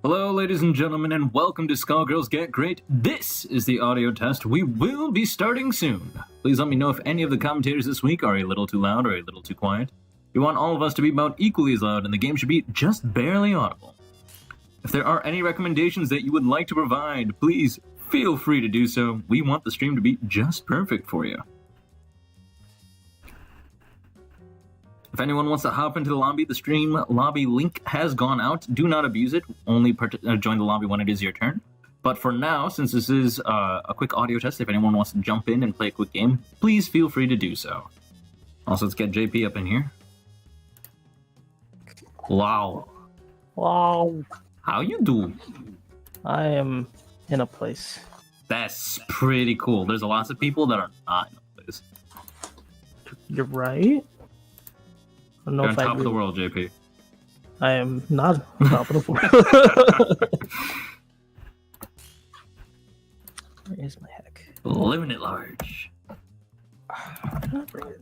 Hello, ladies and gentlemen, and welcome to Skullgirls Get Gr8. This is the audio test. We will be starting soon. Please let me know if any of the commentators this week are a little too loud or a little too quiet. We want all of us to be about equally as loud, and the game should be just barely audible. If there are any recommendations that you would like to provide, please feel free to do so. We want the stream to be just perfect for you. If anyone wants to hop into the lobby, the stream lobby link has gone out. Do not abuse it. Only join the lobby when it is your turn. But for now, since this is a quick audio test, if anyone wants to jump in and play a quick game, please feel free to do so. Also, let's get JP up in here. Wow. Wow. How you do? I am in a place. That's pretty cool. There's lots of people that are not in a place. You're right. I don't know You're if on I top of the agree. world, JP. I am not on top of the world. Where is my heck? Living at large.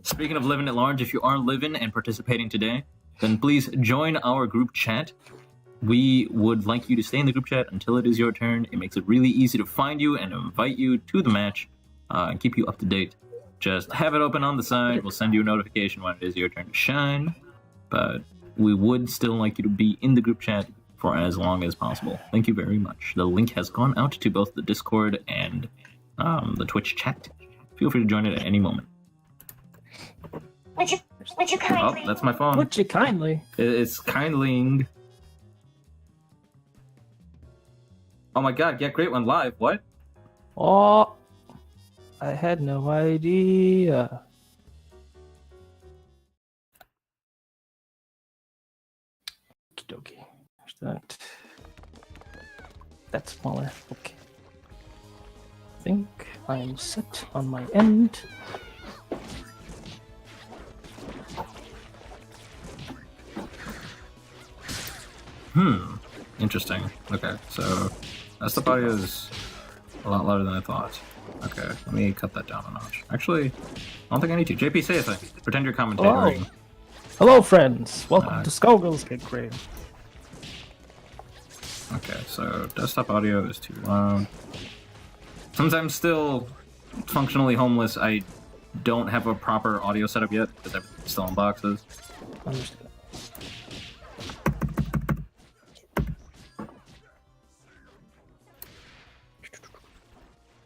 Speaking of living at large, if you are living and participating today, then please join our group chat. We would like you to stay in the group chat until it is your turn. It makes it really easy to find you and invite you to the match and keep you up to date. Just have it open on the side. We'll send you a notification when it is your turn to shine. But we would still like you to be in the group chat for as long as possible. Thank you very much. The link has gone out to both the Discord and the Twitch chat. Feel free to join it at any moment. Would you kindly? Oh, that's my phone. Would you kindly? It's kindling. Oh my god, Get Gr8 went live. What? Oh, I had no idea. Okie dokie. There's that. That's smaller. Okay. I think I'm set on my end. Interesting. Okay, so desktop audio is a lot louder than I thought. Okay, let me cut that down a notch. Actually, I don't think I need to. JP, say a thing. Pretend you're commentating. Hello, friends. Welcome to Skullgirls Get Gr8. Okay, so desktop audio is too loud. Since I'm still functionally homeless, I don't have a proper audio setup yet because I'm still in boxes. Understood.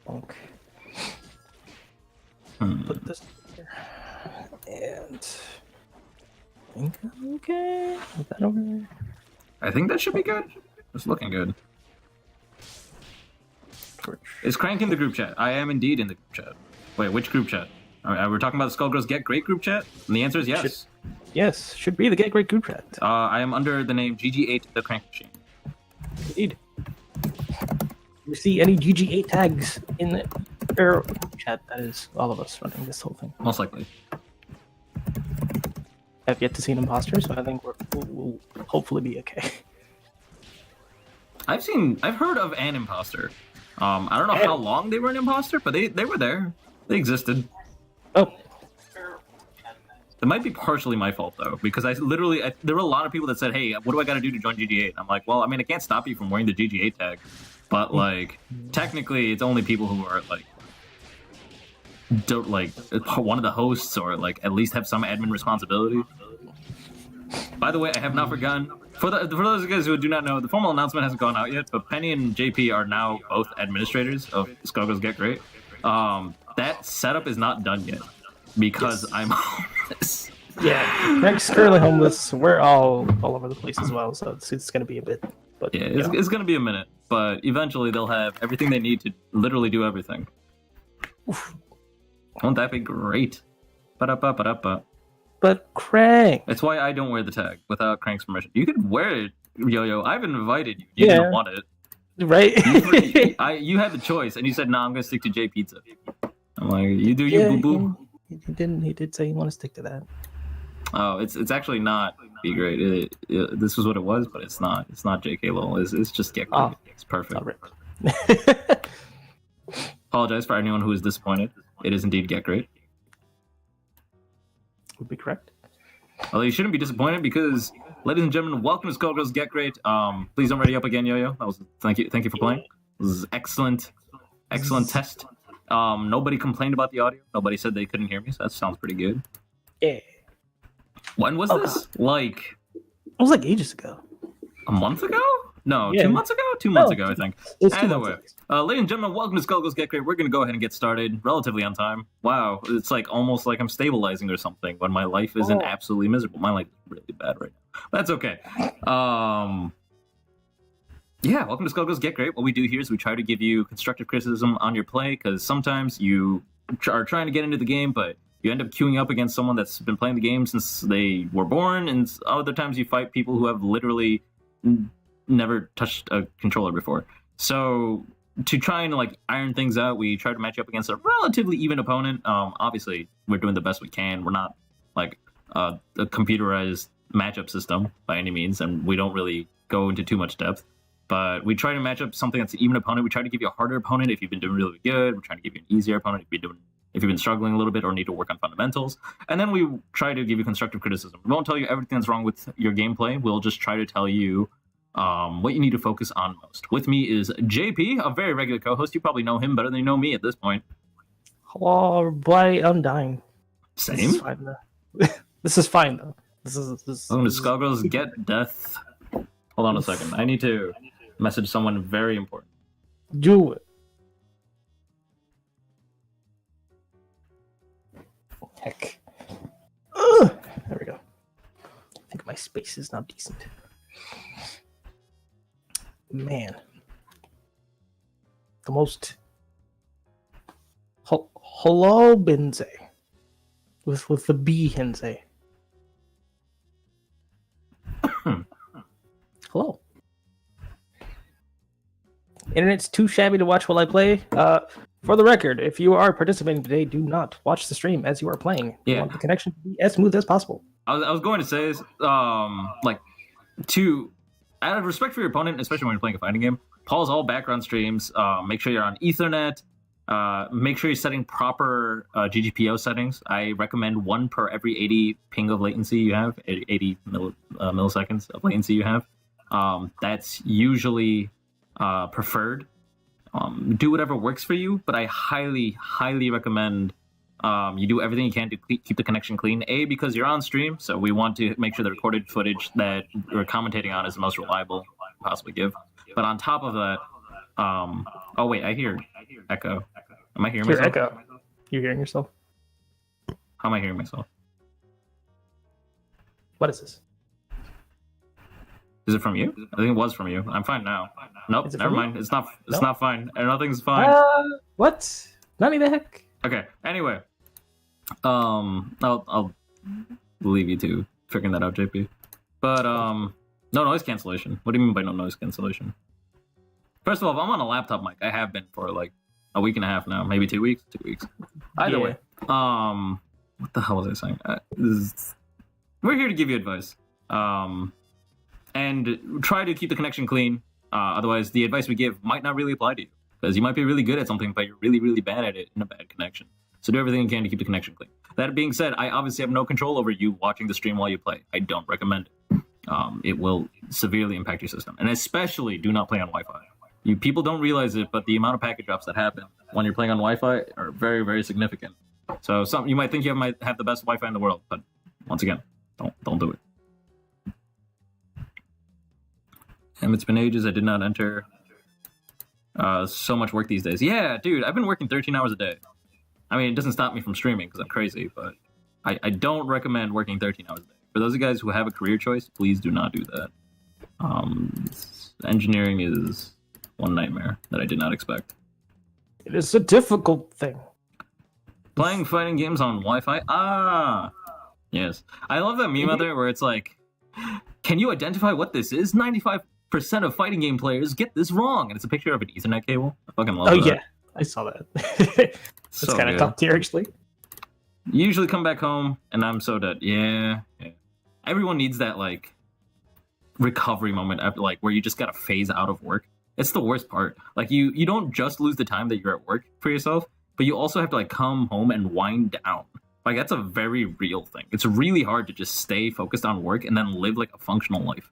Okay. Put this here. And I think I'm okay. Put that over there. I think that should be good. It's looking good. Is Crank in the group chat? I am indeed in the group chat. Wait, which group chat? We're talking about the Skullgirls Get Gr8 group chat? And the answer is yes. Yes, should be the Get Gr8 group chat. I am under the name GG8 the Crank Machine. Indeed. If you see any GG8 tags in the group chat, that is all of us running this whole thing. Most likely. I've yet to see an imposter, so I think we'll hopefully be okay. I've heard of an imposter. I don't know how long they were an imposter, but they were there. They existed. Oh. It might be partially my fault though, because there were a lot of people that said, "Hey, what do I got to do to join GG8?" I'm like, well, I mean, I can't stop you from wearing the GG8 tag, but like, technically, it's only people who are like, don't like one of the hosts or like at least have some admin responsibility. By the way, I have not forgotten. For those of you guys who do not know, the formal announcement hasn't gone out yet, but Penny and JP are now both administrators of Skullgirls Get Gr8. That setup is not done yet because I'm homeless. Yeah, Greg's currently homeless. We're all over the place as well, so it's going to be a bit. But yeah, it's going to be a minute, but eventually they'll have everything they need to literally do everything. Oof. Won't that be great? Ba-da-ba-ba-da-ba. But Crank. That's why I don't wear the tag without Crank's permission. You can wear it, Yo-Yo. I've invited you. You didn't want it. Right? You had the choice, and you said, "No, I'm going to stick to J Pizza." I'm like, "You do you, boo-boo." He did say he wanted to stick to that. Oh, it's actually not Be Great. This was what it was, but it's not. It's not JK Lowell. It's just Get Gr8. It's perfect. Apologize for anyone who is disappointed. It is indeed Get Gr8. Would be correct. Although you shouldn't be disappointed because Ladies and gentlemen, welcome to Skullgirls Get Gr8. Please don't ready up again, Yo-Yo. That was thank you for playing. This is excellent test. Nobody complained about the audio. Nobody said they couldn't hear me, so that sounds pretty good. Yeah. When was this? Like, it was like ages ago. a month ago? No, Yeah. 2 months ago? 2 months ago, I think. It was 2 Either months way, ago. ladies and gentlemen, welcome to Skullgirls Get Gr8. We're going to go ahead and get started relatively on time. Wow, it's like almost like I'm stabilizing or something when my life isn't absolutely miserable. My life is really bad right now. That's okay. Yeah, welcome to Skullgirls Get Gr8. What we do here is we try to give you constructive criticism on your play, because sometimes you are trying to get into the game, but you end up queuing up against someone that's been playing the game since they were born, and other times you fight people who have literally never touched a controller before. So to try and like iron things out, we try to match up against a relatively even opponent. Obviously, we're doing the best we can. We're not like a computerized matchup system by any means, and we don't really go into too much depth. But we try to match up something that's an even opponent. We try to give you a harder opponent if you've been doing really good. We're trying to give you an easier opponent if you've been struggling a little bit or need to work on fundamentals. And then we try to give you constructive criticism. We won't tell you everything that's wrong with your gameplay. We'll just try to tell you what you need to focus on most. With me is JP, a very regular co-host. You probably know him better than you know me at this point. Oh, boy, I'm dying. Same. This is fine, though. This is fine, though. Welcome to Skullgirls Get Death. Hold on a second. I need to message someone very important. Do it. Heck. Ugh. There we go. I think my space is not decent. Man. The most... Hello, Benze. With the B, Henze. Hello. Internet's too shabby to watch while I play. For the record, if you are participating today, do not watch the stream as you are playing. You want the connection to be as smooth as possible. I was going to say, out of respect for your opponent, especially when you're playing a fighting game, pause all background streams. Make sure you're on Ethernet. Make sure you're setting proper GGPO settings. I recommend 1 per every 80 ping of latency you have, 80 milliseconds of latency you have. That's usually preferred. Do whatever works for you, but I highly recommend you do everything you can to keep the connection clean. A, because you're on stream, so we want to make sure the recorded footage that we're commentating on is the most reliable we can possibly give. But on top of that, oh wait, I hear echo. Am I hearing myself? Echo. You're hearing yourself? How am I hearing myself? What is this? Is it from you? I think it was from you. I'm fine now. Nope, never mind. You? It's not. It's No? not fine. Nothing's fine. What? Nani the heck? Okay. Anyway, I'll leave you to figuring that out, JP. But no noise cancellation. What do you mean by no noise cancellation? First of all, if I'm on a laptop mic, I have been for like a week and a half now, maybe 2 weeks. 2 weeks. Either way, what the hell was I saying? We're here to give you advice. And try to keep the connection clean. Otherwise, the advice we give might not really apply to you, because you might be really good at something, but you're really bad at it in a bad connection. So do everything you can to keep the connection clean. That being said, I obviously have no control over you watching the stream while you play. I don't recommend it. It will severely impact your system, and especially do not play on Wi-Fi. People don't realize it, but the amount of packet drops that happen when you're playing on Wi-Fi are very significant. So you might think you might have the best Wi-Fi in the world, but once again, don't do it. It's been ages. I did not enter. So much work these days. Yeah, dude, I've been working 13 hours a day. I mean, it doesn't stop me from streaming because I'm crazy, but I don't recommend working 13 hours a day. For those of you guys who have a career choice, please do not do that. Engineering is one nightmare that I did not expect. It is a difficult thing. Playing fighting games on Wi-Fi? Ah! Yes. I love that meme out there where it's like, can you identify what this is? 95% of fighting game players get this wrong. And it's a picture of an Ethernet cable. I fucking love that. Oh, yeah. I saw that. That's So kind of good. top tier, actually. You usually come back home, and I'm so dead. Yeah. Everyone needs that, like, recovery moment, after, like, where you just gotta phase out of work. It's the worst part. Like, you don't just lose the time that you're at work for yourself, but you also have to, like, come home and wind down. Like, that's a very real thing. It's really hard to just stay focused on work and then live like a functional life.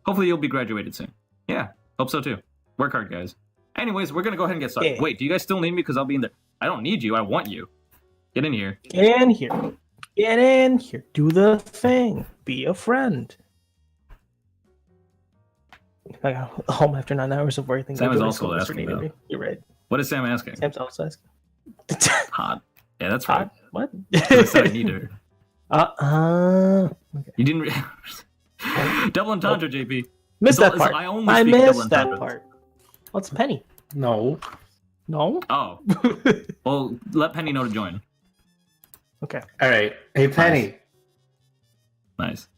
Hopefully you'll be graduated soon. Yeah, hope so too. Work hard, guys. Anyways, we're gonna go ahead and get started. Yeah. Wait, do you guys still need me? Because I'll be in there. I don't need you. I want you. Get in here. Get in here. Get in here. Do the thing. Be a friend. I got home after 9 hours of work. Sam is also asking, though. You're right. What is Sam asking? Sam's also asking. Hot. Yeah, that's right. What? I said I need her. Okay. You didn't. Double entendre, JP. Missed that So- part. I only I speak double missed that entendre. part. What's Penny? No. No? Oh. Well, let Penny know to join. Okay. All right. Hey, Penny. Nice.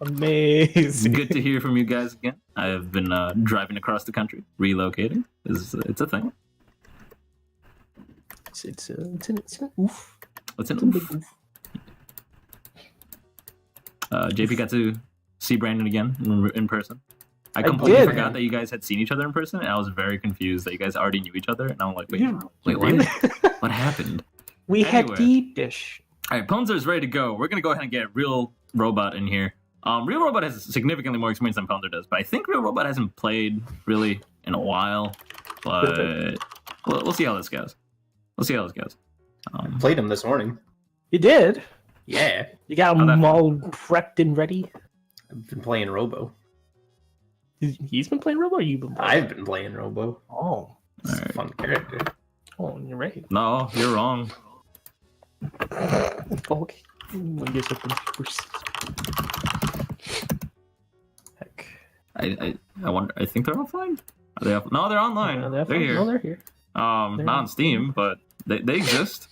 Amazing. Good to hear from you guys again. I have been driving across the country, relocating. It's a thing. It's an oof. It's an It's a big oof. oof. JP got to see Brandon again in person. I completely did. forgot that you guys had seen each other in person, and I was very confused that you guys already knew each other. And I'm like, wait, Yeah, what? really? What happened? We had Anyway. deep dish. All right, Ponzer's ready to go. We're gonna go ahead and get Real Robot in here. Real Robot has significantly more experience than Ponzer does, but I think Real Robot hasn't played really in a while. But we'll see how this goes. We'll see how this goes. Played him this morning. You did? Yeah. You got How'd that them all prepped and ready? I've been playing Robo. He's been playing Robo or you've been playing? I've been playing Robo. Oh. It's a fun character. Oh, you're right. No, you're wrong. Okay. I guess I can Heck. I wonder. I think they're offline. Are they off? No, they're online. They're here. No, they're here. Not on Steam, but they exist.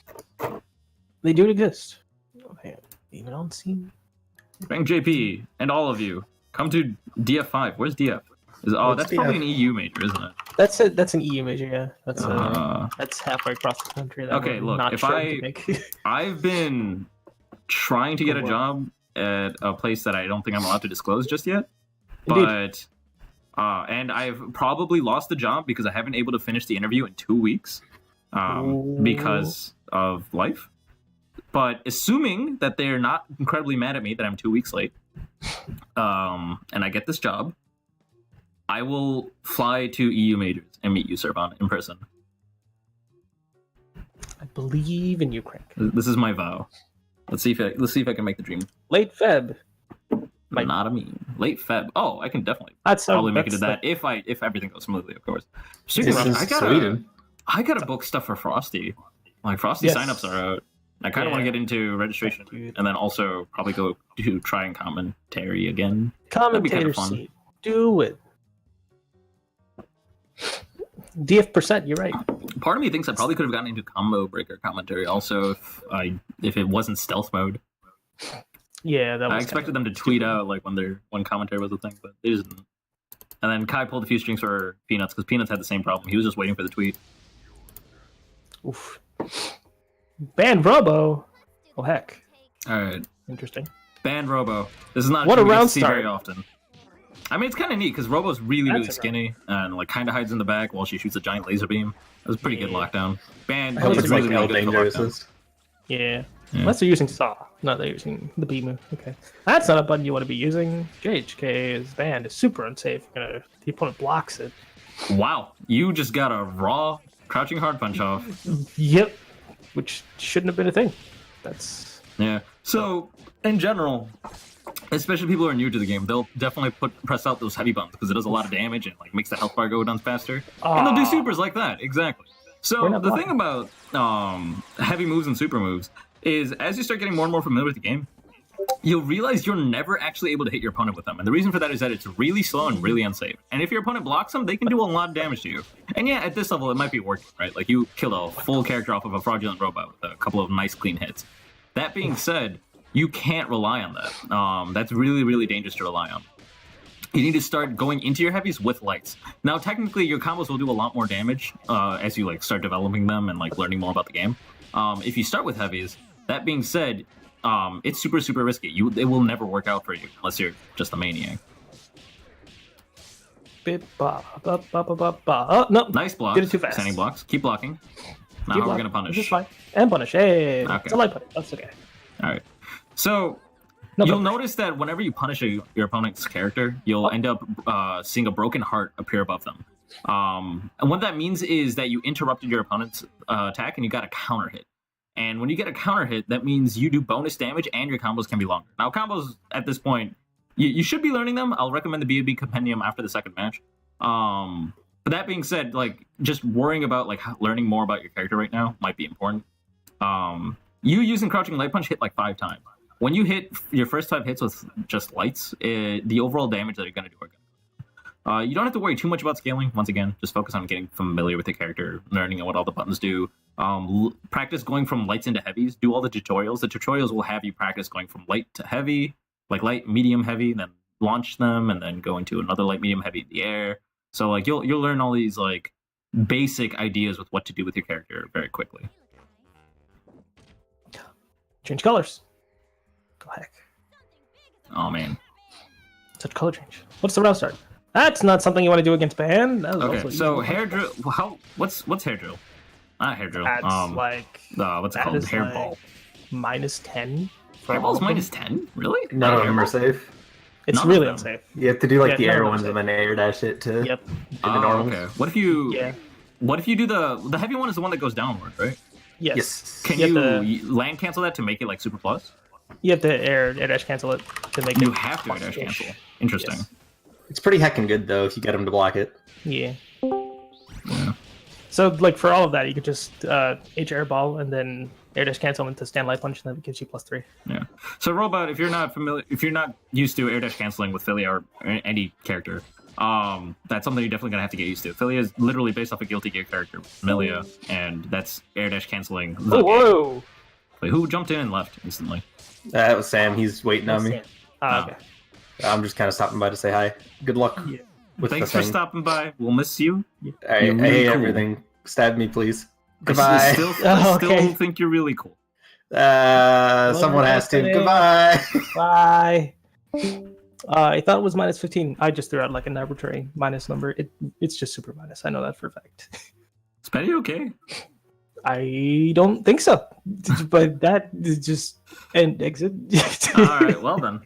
They do exist. Okay. Even on Steam. Bang JP and all of you, come to DF5. Where's DF? What's That's DF? probably an EU major, isn't it? That's an EU major, yeah. Uh, That's halfway across the country. That Okay, we're look, not if trying I- to make. I've been trying to get a job at a place that I don't think I'm allowed to disclose just yet. Indeed. But and I've probably lost the job because I haven't able to finish the interview in 2 weeks because of life. But assuming that they're not incredibly mad at me that I'm 2 weeks late, and I get this job, I will fly to EU majors and meet you, Servon, in person. I believe in you, Crank. This is my vow. Let's see if I can make the dream. Late Feb. Might- Not a meme. Late Feb. Oh, I can definitely That's probably make it to that's that if everything goes smoothly, of course. Speaking This of, is Sweden. I gotta book stuff for Frosty. Like Frosty Yes. signups are out. I kind of want to Yeah. get into registration Dude. and then also probably go to try and commentary again. Commentator fun. seat. Do it. DF percent, you're right. Part of me thinks I probably could have gotten into combo breaker commentary also if it wasn't stealth mode. Yeah, that was I expected them to tweet out like when commentary was a thing, but they didn't. And then Kai pulled a few strings for Peanuts because Peanuts had the same problem. He was just waiting for the tweet. Oof. Ban Robo. Oh heck. All right, Interesting. ban Robo. This is not What a thing we get to round see start. very often. I mean, it's kind of neat because Robo's really That's really a skinny and like kind of hides in the back while she shoots a giant laser beam. It was a pretty good Yeah. lockdown. Ban. I hope It's It's really like really how good for dangerous lockdown. is. Yeah. Yeah. Unless they're using Saw. No, they're using the Bimu. Okay. That's not a button you want to be using. JHK is banned. It's super unsafe. The opponent blocks it. Wow, you just got a raw crouching hard punch off. Yep. Which shouldn't have been a thing. That's Yeah. So in general, especially people who are new to the game, they'll definitely press out those heavy buttons because it does a lot of damage and like makes the health bar go down faster. And they'll do supers like that. Exactly. So We're not the thing about heavy moves and super moves is as you start getting more and more familiar with the game, you'll realize you're never actually able to hit your opponent with them. And the reason for that is that it's really slow and really unsafe. And if your opponent blocks them, they can do a lot of damage to you. And yeah, at this level, it might be working, right? Like you kill a full character off of a fraudulent robot with a couple of nice clean hits. That being said, you can't rely on that. That's really, really dangerous to rely on. You need to start going into your heavies with lights. Now, technically, your combos will do a lot more damage as you like start developing them and like learning more about the game. If you start with heavies, that being said, it's super, super risky. It will never work out for you unless you're just a maniac. Bip, ba, ba, ba, ba, ba, ba. Oh, no. Nice blocks. Did it too fast. Standing blocks. Keep blocking. Now Keep how are we blocking. gonna punish? This is fine. And punish. Hey. Okay. It's a light punish. That's okay. All right. So No, you'll no. notice that whenever you punish your opponent's character, you'll end up seeing a broken heart appear above them. And what that means is that you interrupted your opponent's attack and you got a counter hit. And when you get a counter hit, that means you do bonus damage and your combos can be longer. Now, combos at this point, you should be learning them. I'll recommend the B&B Compendium after the second match. But that being said, like, just worrying about like learning more about your character right now might be important. You using Crouching Light Punch hit like 5 times. When you hit your first 5 hits with just lights, the overall damage that you're going to do are good. You don't have to worry too much about scaling. Once again, just focus on getting familiar with the character, learning what all the buttons do. Practice going from lights into heavies. Do all the tutorials. The tutorials will have you practice going from light to heavy, like light, medium, heavy, then launch them, and then go into another light, medium, heavy in the air. So like you'll learn all these like basic ideas with what to do with your character very quickly. Change colors. Go heck. Oh man. Such color change. What's the round start? That's not something you want to do against Ban. That was Okay, also so easy. hair drill. What's hair drill? Not hair drill. That's like What's it that called? is Hairball. like -10. for all Hairball's of them. -10. Really? None of Not them are hairball? safe. It's none really of them. unsafe. You have to do like Yeah, the none air of them ones safe. and then air dash it to Yep. the Oh, normal. okay. What if you? Yeah. What if you do the heavy one is the one that goes downward, right? Yes. Yes. Can You you, have land cancel that to make it like super plus? You have to air dash cancel it to make You it. have to dash plus-ish. cancel. Interesting. Yes. It's pretty heckin' good though if you get them to block it. Yeah. Yeah. So like for all of that, you could just H air ball and then air dash cancel into stand light punch, and that gives you +3. Yeah. So Robot, if you're not used to air dash canceling with Philia or any character, that's something you're definitely gonna have to get used to. Philia is literally based off a Guilty Gear character, Milia, and that's air dash canceling. Oh, whoa! Wait, who jumped in and left instantly? That was Sam. He's waiting on me. Okay. I'm just kind of stopping by to say hi. Good luck. Yeah. With Thanks the for thing. stopping by. We'll miss you. All right, You're I really hate cool. everything. Stab me, please. I Goodbye. still Oh, okay. think you're really cool. Someone has to. today. Goodbye. Bye. I thought it was -15. I just threw out like an arbitrary minus number. It's just super minus. I know that for a fact. Is Petty okay? I don't think so. But that is just an exit. All right. Well then.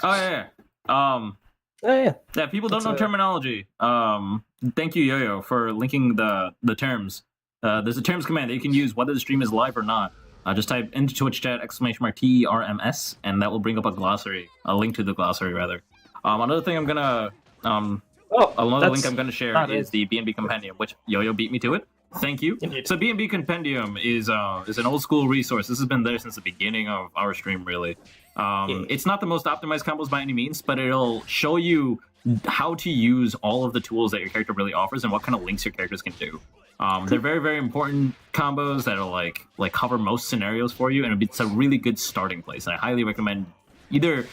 Oh yeah. Oh yeah. Yeah, people don't That's know a- terminology. Thank you, Yo-Yo, for linking the terms. There's a terms command that you can use whether the stream is live or not. Just type into Twitch chat !TRMS, and that will bring up a glossary, a link to the glossary rather. Another thing I'm gonna another link I'm gonna share not is it. the B&B Compendium, which Yo-Yo beat me to it. Thank you. Indeed. So B&B Compendium is an old school resource. This has been there since the beginning of our stream, really. It's not the most optimized combos by any means, but it'll show you how to use all of the tools that your character really offers and what kind of links your characters can do. They're very, very important combos that'll like cover most scenarios for you, and it's a really good starting place. And I highly recommend either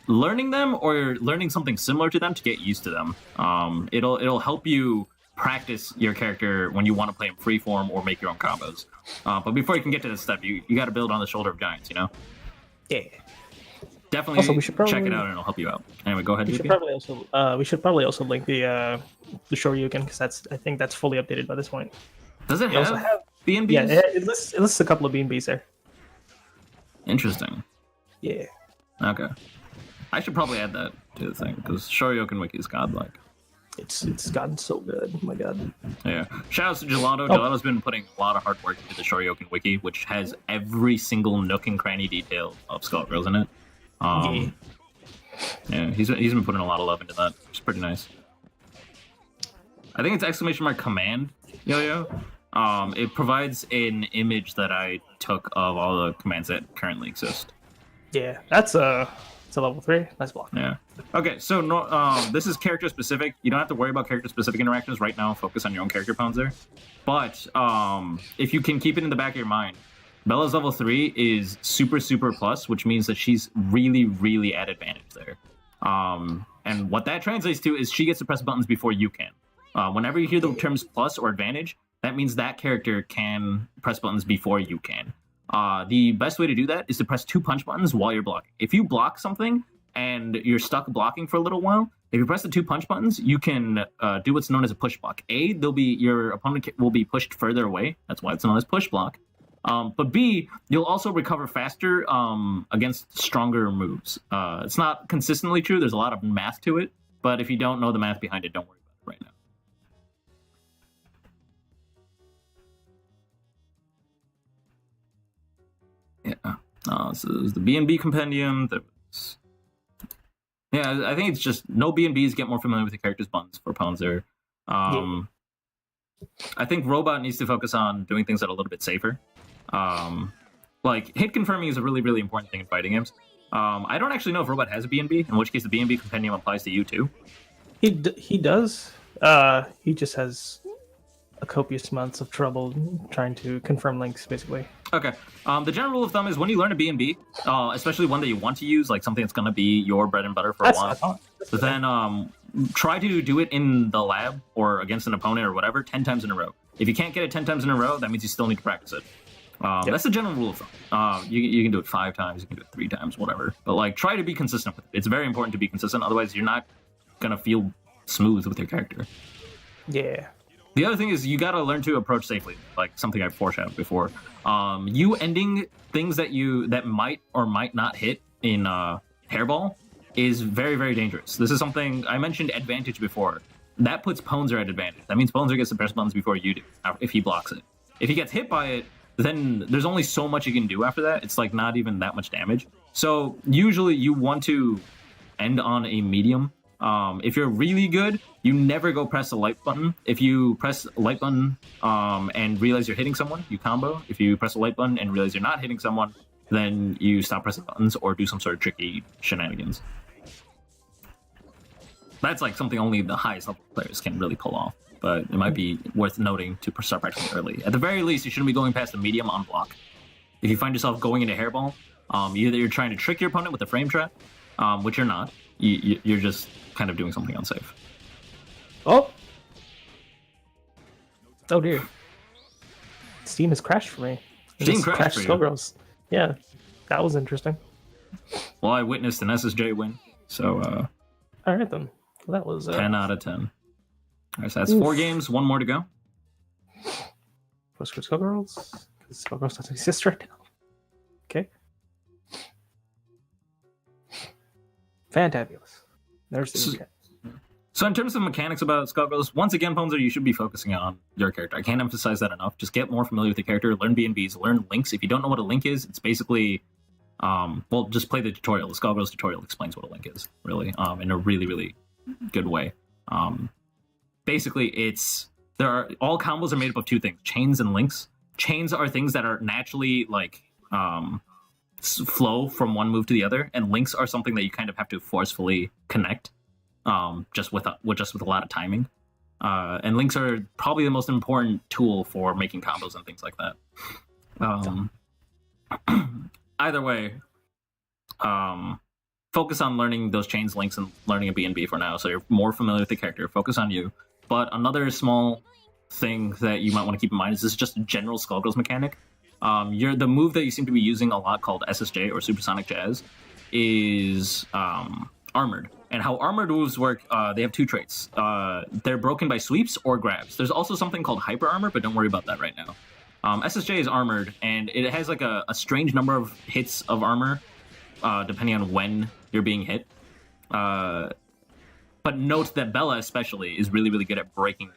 learning them or learning something similar to them to get used to them. It'll help you practice your character when you want to play in freeform or make your own combos. But before you can get to this step, you got to build on the shoulder of giants, you know? Yeah. Definitely Also, we should check it probably- out and it'll help you out. Anyway, go ahead, We should JP. probably also link the Shoryuken because I think that's fully updated by this point. Does it We also have have B&Bs? yeah, it lists a couple of B&Bs there. Interesting. Yeah. Okay. I should probably add that to the thing, because Shoryuken Wiki is godlike. It's gotten so good. Oh my god. Yeah. Shout out to Gelato. Oh. Gelato's been putting a lot of hard work into the Shoryuken Wiki, which has every single nook and cranny detail of Skullgirls in it. Yeah, he's been putting a lot of love into that. It's pretty nice. I think it's !command, Yo-Yo. It provides an image that I took of all the commands that currently exist. Yeah, it's a level 3. Nice block. Yeah. Okay, so this is character specific. You don't have to worry about character specific interactions right now. Focus on your own character pawns there. But if you can keep it in the back of your mind, Bella's level 3 is super, super plus, which means that she's really, really at advantage there. And what that translates to is she gets to press buttons before you can. Whenever you hear the terms plus or advantage, that means that character can press buttons before you can. The best way to do that is to press 2 punch buttons while you're blocking. If you block something and you're stuck blocking for a little while, if you press the 2 punch buttons, you can do what's known as a push block. A, your opponent will be pushed further away. That's why it's known as push block. But B, you'll also recover faster against stronger moves. It's not consistently true. There's a lot of math to it. But if you don't know the math behind it, don't worry about it right now. Yeah. So there's the B&B compendium. Yeah, I think it's just no B&Bs, get more familiar with the character's buttons for Ponzer. I think Robot needs to focus on doing things that are a little bit safer. Like, hit confirming is a really, really important thing in fighting games. I don't actually know if Robot has a B&B, in which case the B&B compendium applies to you too. He does. He just has a copious amounts of trouble trying to confirm links, basically. Okay. The general rule of thumb is when you learn a B&B, especially one that you want to use, like something that's going to be your bread and butter for a while, then try to do it in the lab or against an opponent or whatever 10 times in a row. If you can't get it 10 times in a row, that means you still need to practice it. That's the general rule of thumb. You can do it 5 times, you can do it 3 times, whatever. But like, try to be consistent with it. It's very important to be consistent, otherwise you're not going to feel smooth with your character. Yeah. The other thing is you got to learn to approach safely, like something I've foreshadowed before. You ending things that might or might not hit in Hairball is very, very dangerous. This is something I mentioned advantage before. That puts Ponzer at advantage. That means Ponzer gets the press buttons before you do, if he blocks it. If he gets hit by it, then there's only so much you can do after that. It's like not even that much damage. So usually you want to end on a medium. If you're really good, you never go press the light button. If you press the light button and realize you're hitting someone, you combo. If you press the light button and realize you're not hitting someone, then you stop pressing buttons or do some sort of tricky shenanigans. That's like something only the highest level players can really pull off, but it might be worth noting to start practicing early. At the very least, you shouldn't be going past the medium on block. If you find yourself going into Hairball, either you're trying to trick your opponent with a frame trap, which you're not. You're just kind of doing something unsafe. Oh dear. Steam has crashed for me. Steam crashed for you? Skullgirls. Yeah, that was interesting. Well, I witnessed an SSJ win, so all right then. Well, that was 10 out of 10. All right, so that's 4 games, 1 more to go. First for Skullgirls, because Skullgirls doesn't exist right now. Okay. Fantabulous. There's the okay. So in terms of mechanics about Skullgirls, once again, Ponzer, you should be focusing on your character. I can't emphasize that enough. Just get more familiar with the character, learn B&Bs, learn links. If you don't know what a link is, it's basically, well, just play the tutorial. The Skullgirls tutorial explains what a link is, really, in a really, really good way. Basically, all combos are made up of 2 things, chains and links. Chains are things that are naturally, like, flow from one move to the other, and links are something that you kind of have to forcefully connect, just with a lot of timing. And links are probably the most important tool for making combos and things like that. Either way, focus on learning those chains, links, and learning a B&B for now, so you're more familiar with the character. Focus on you. But another small thing that you might want to keep in mind is this is just a general Skullgirls mechanic. The move that you seem to be using a lot, called SSJ or Supersonic Jazz, is armored. And how armored moves work, they have 2 traits. They're broken by sweeps or grabs. There's also something called hyper armor, but don't worry about that right now. SSJ is armored, and it has like a strange number of hits of armor, depending on when you're being hit. But note that Bella especially is really, really good at breaking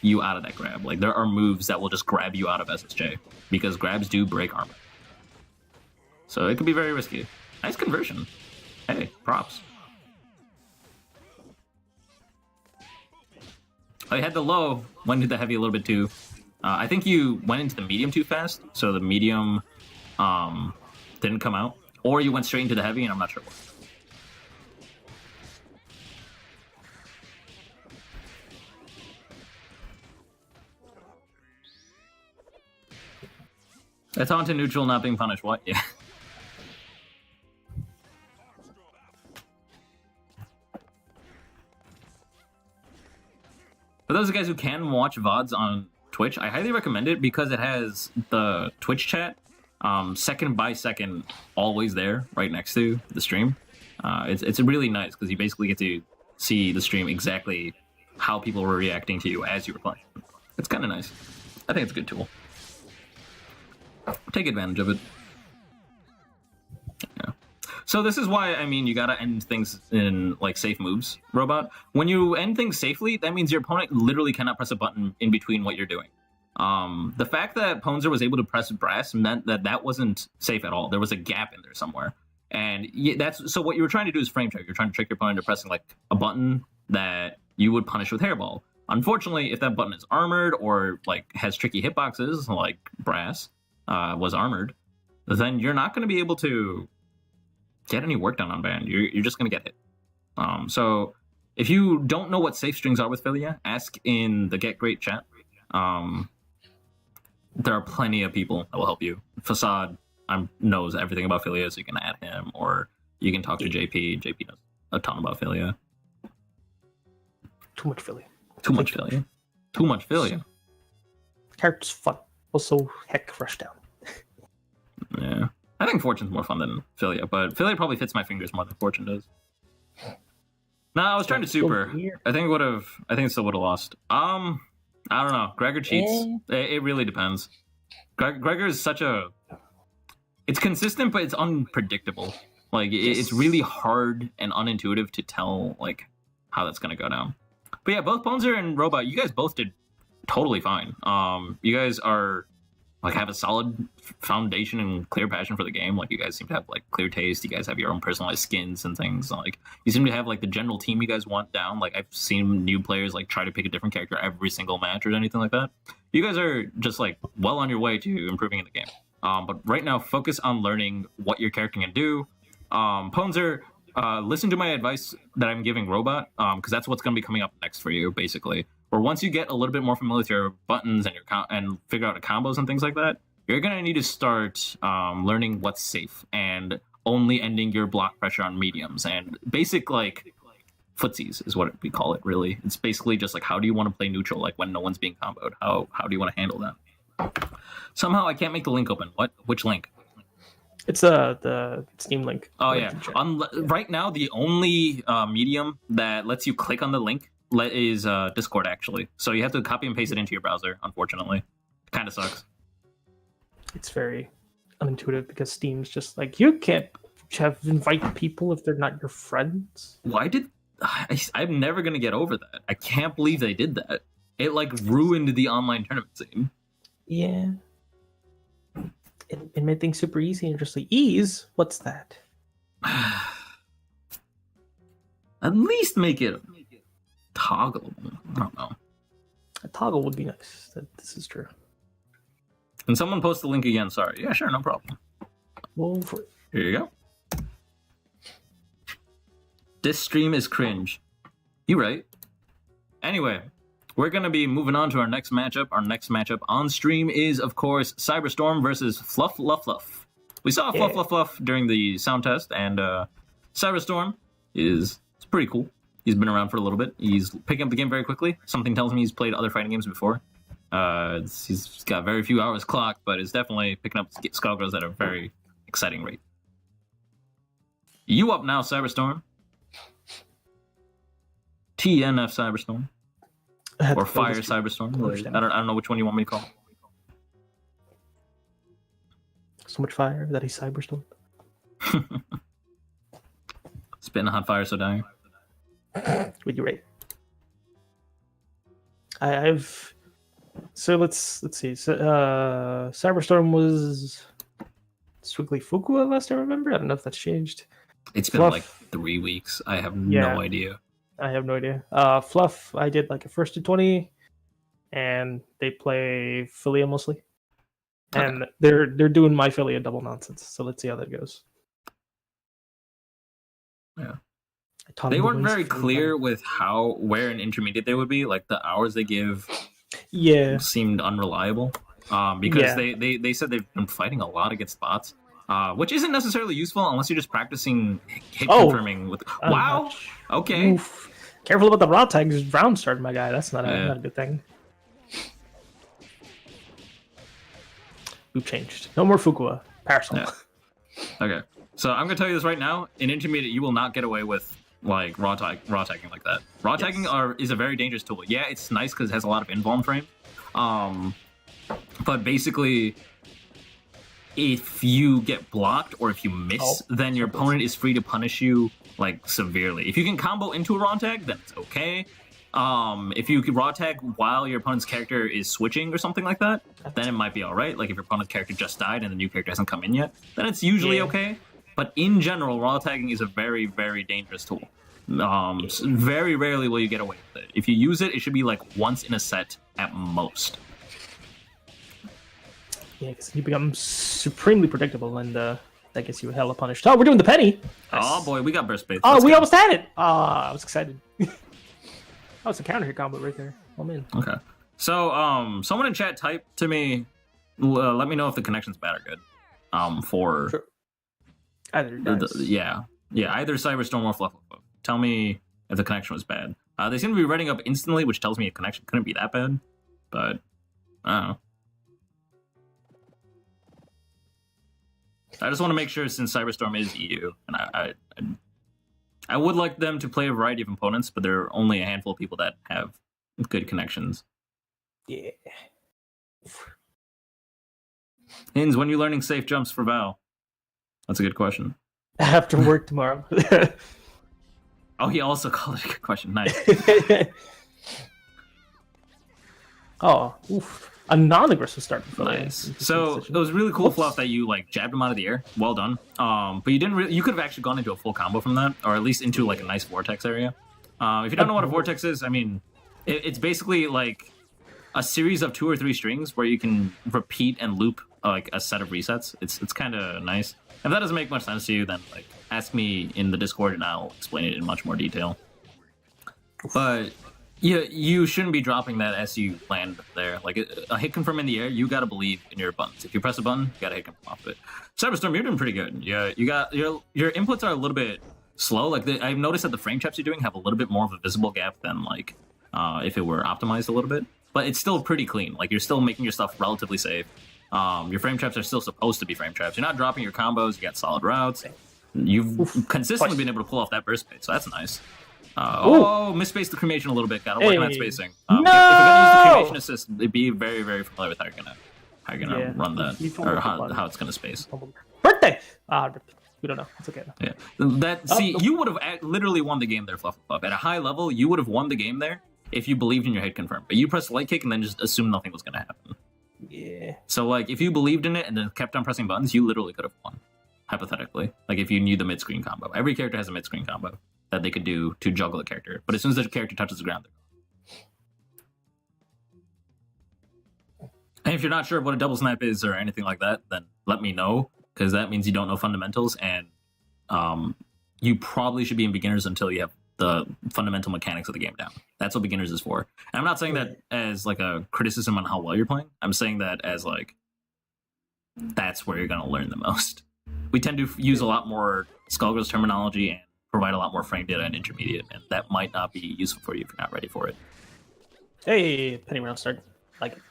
you out of that grab. Like, there are moves that will just grab you out of SSJ, because grabs do break armor. So it could be very risky. Nice conversion. Hey, props. I had the low, went into the heavy a little bit too. I think you went into the medium too fast, so the medium didn't come out. Or you went straight into the heavy, and I'm not sure what. That's on to neutral not being punished. What? Yeah. For those guys who can watch VODs on Twitch, I highly recommend it because it has the Twitch chat second by second always there right next to the stream. It's really nice because you basically get to see the stream exactly how people were reacting to you as you were playing. It's kind of nice. I think it's a good tool. Take advantage of it. Yeah. So this is why, I mean, you gotta end things in, like, safe moves, Robot. When you end things safely, that means your opponent literally cannot press a button in between what you're doing. The fact that Ponzer was able to press brass meant that that wasn't safe at all. There was a gap in there somewhere. And so what you were trying to do is frame check. You're trying to trick your opponent into pressing, like, a button that you would punish with Hairball. Unfortunately, if that button is armored or, like, has tricky hitboxes, like brass was armored, then you're not going to be able to get any work done on Band. You're just going to get hit. So if you don't know what safe strings are with Philia, ask in the Get Great chat. There are plenty of people that will help you. Facade knows everything about Philia, so you can add him, or you can talk to JP. JP knows a ton about Philia. Too much Philia. Too much Philia. Too much Philia. Character's fun. Also, heck, rush down. Yeah. I think Fortune's more fun than Philia, but Philia probably fits my fingers more than Fortune does. No, I was trying to super. I think it still would have lost. I don't know. Gregor cheats. It really depends. Gregor is such a... It's consistent, but it's unpredictable. Like, it's really hard and unintuitive to tell, like, how that's going to go down. But yeah, both Ponzer and Robot, you guys both did totally fine. You guys are, like, have a solid foundation and clear passion for the game. Like, you guys seem to have, like, clear taste. You guys have your own personalized skins and things. Like, you seem to have, like, the general team you guys want down. Like, I've seen new players, like, try to pick a different character every single match or anything like that. You guys are just, like, well on your way to improving in the game. But right now, focus on learning what your character can do. Ponzer, listen to my advice that I'm giving Robot, because that's what's going to be coming up next for you, basically. Or once you get a little bit more familiar with your buttons and and figure out the combos and things like that, you're going to need to start learning what's safe and only ending your block pressure on mediums. And basic, like, footsies is what we call it, really. It's basically just, like, how do you want to play neutral, like, when no one's being comboed? How do you want to handle that? Somehow I can't make the link open. What? Which link? It's the Steam link. Oh, yeah. Right now, the only medium that lets you click on the link is Discord, actually. So you have to copy and paste it into your browser, unfortunately. It kind of sucks. It's very unintuitive because Steam's just like, you can't invite people if they're not your friends. Why did... I'm never going to get over that. I can't believe they did that. It, like, ruined the online tournament scene. Yeah. It made things super easy and just like, ease? What's that? At least make it toggleable. I don't know. A toggle would be nice. This is true. Can someone post the link again? Sorry. Yeah, sure, no problem. Well, for it. Here you go. This stream is cringe. You right. Anyway, we're going to be moving on to our next matchup. Our next matchup on stream is, of course, Cyberstorm versus Fluff Luff Luff. We saw Fluff Luff Luff during the sound test, and Cyberstorm it's pretty cool. He's been around for a little bit. He's picking up the game very quickly. Something tells me he's played other fighting games before. He's got very few hours clocked, but is definitely picking up Skullgirls at a very exciting rate. You up now, Cyberstorm. TNF Cyberstorm. Or Fire Cyberstorm. I don't know which one you want me to call. So much fire that he's Cyberstorm. Spitting hot fire, so dying. Would you rate? So let's see. So, Cyberstorm was Swiggly Fukua last I remember. I don't know if that's changed. It's been like 3 weeks. I have no idea. I have no idea. Fluff, I did like a 1st to 20, and they play Philia mostly. And they're doing my Philia double nonsense. So let's see how that goes. Yeah. They weren't very clear with where an intermediate they would be. Like the hours they give seemed unreliable. Because they said they've been fighting a lot against bots. Which isn't necessarily useful unless you're just practicing hit confirming with... Wow! Okay. Oof. Careful about the raw tags round start, my guy. That's not a good thing. We've changed. No more Fukua. Parasol. Yeah. Okay. So I'm gonna tell you this right now. In intermediate, you will not get away with like raw tagging like that. Raw tagging is a very dangerous tool. Yeah, it's nice because it has a lot of invuln frame. But basically, if you get blocked or if you miss, then your opponent is free to punish you like severely. If you can combo into a raw tag, then it's okay. If you could raw tag while your opponent's character is switching or something like that, then it might be all right. Like if your opponent's character just died and the new character hasn't come in yet, then it's usually okay. But in general, raw tagging is a very, very dangerous tool. Very rarely will you get away with it. If you use it, it should be like once in a set at most. Yeah, because you become supremely predictable, and that gets you hella punished. Oh, we're doing the penny. Nice. Oh boy, we got burst bait. Oh, we almost had it. I was excited. Oh, it's a counter hit combo right there. I'm in. Okay. So, someone in chat type to me, let me know if the connection's bad or good. For sure. Either either Cyberstorm or Fluff. Tell me if the connection was bad. They seem to be writing up instantly, which tells me a connection couldn't be that bad. But I don't know. I just want to make sure, since Cyberstorm is EU, and I would like them to play a variety of opponents, but there are only a handful of people that have good connections. Yeah. Hins, when are you learning safe jumps for Val? That's a good question. After work tomorrow. Oh, he also called it a good question. Nice. Oh, oof. A non-aggressive start. Nice. So it was really cool, Fluff, that you like jabbed him out of the air. Well done. But you didn't. You could have actually gone into a full combo from that, or at least into like a nice vortex area. If you don't know what a vortex is, I mean, it's basically like a series of 2 or 3 strings where you can repeat and loop like a set of resets. It's kind of nice. If that doesn't make much sense to you, then like ask me in the Discord and I'll explain it in much more detail. But yeah, you shouldn't be dropping that as you land there. Like a hit confirm in the air, you gotta believe in your buttons. If you press a button, you gotta hit confirm off of it. Cyberstorm, you're doing pretty good. Yeah, you got your inputs are a little bit slow. Like I've noticed that the frame traps you're doing have a little bit more of a visible gap than like if it were optimized a little bit. But it's still pretty clean. Like you're still making your stuff relatively safe. Your frame traps are still supposed to be frame traps. You're not dropping your combos. You got solid routes. You've consistently been able to pull off that burst bait, so that's nice. Misspaced the cremation a little bit. Gotta work on that spacing. No! If you're gonna use the cremation assist, be very, very familiar with how you're gonna run that, or how it's gonna space. Birthday. We don't know. It's okay. Yeah. You would have literally won the game there, Fluff. At a high level, you would have won the game there if you believed in your hit confirm. But you pressed light kick and then just assumed nothing was gonna happen. Yeah. So like, if you believed in it and then kept on pressing buttons, you literally could have won. Hypothetically, like if you knew the mid-screen combo. Every character has a mid-screen combo that they could do to juggle a character. But as soon as the character touches the ground, they're gone. And if you're not sure what a double snap is or anything like that, then let me know, because that means you don't know fundamentals, and you probably should be in beginners until you have the fundamental mechanics of the game down. That's what beginners is for. And I'm not saying that as like a criticism on how well you're playing. I'm saying that as like, that's where you're going to learn the most. We tend to use a lot more Skullgirls terminology and provide a lot more frame data in intermediate, and that might not be useful for you if you're not ready for it. Hey, penny round start. Like it.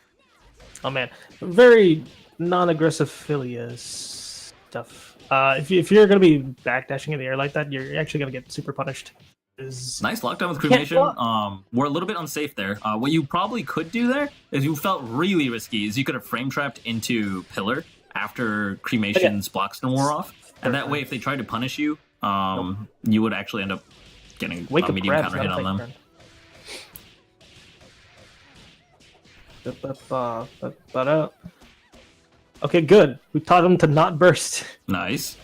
Oh man, very non-aggressive Philia stuff. If you're gonna be backdashing in the air like that, you're actually gonna get super punished. Nice lockdown with cremation. We're a little bit unsafe there. What you probably could do there is, you felt really risky, is you could have frame trapped into pillar after cremation's blockstone wore off, and that way if they tried to punish you, you would actually end up getting a medium counter hit on them. Okay, good. We taught them to not burst. Nice.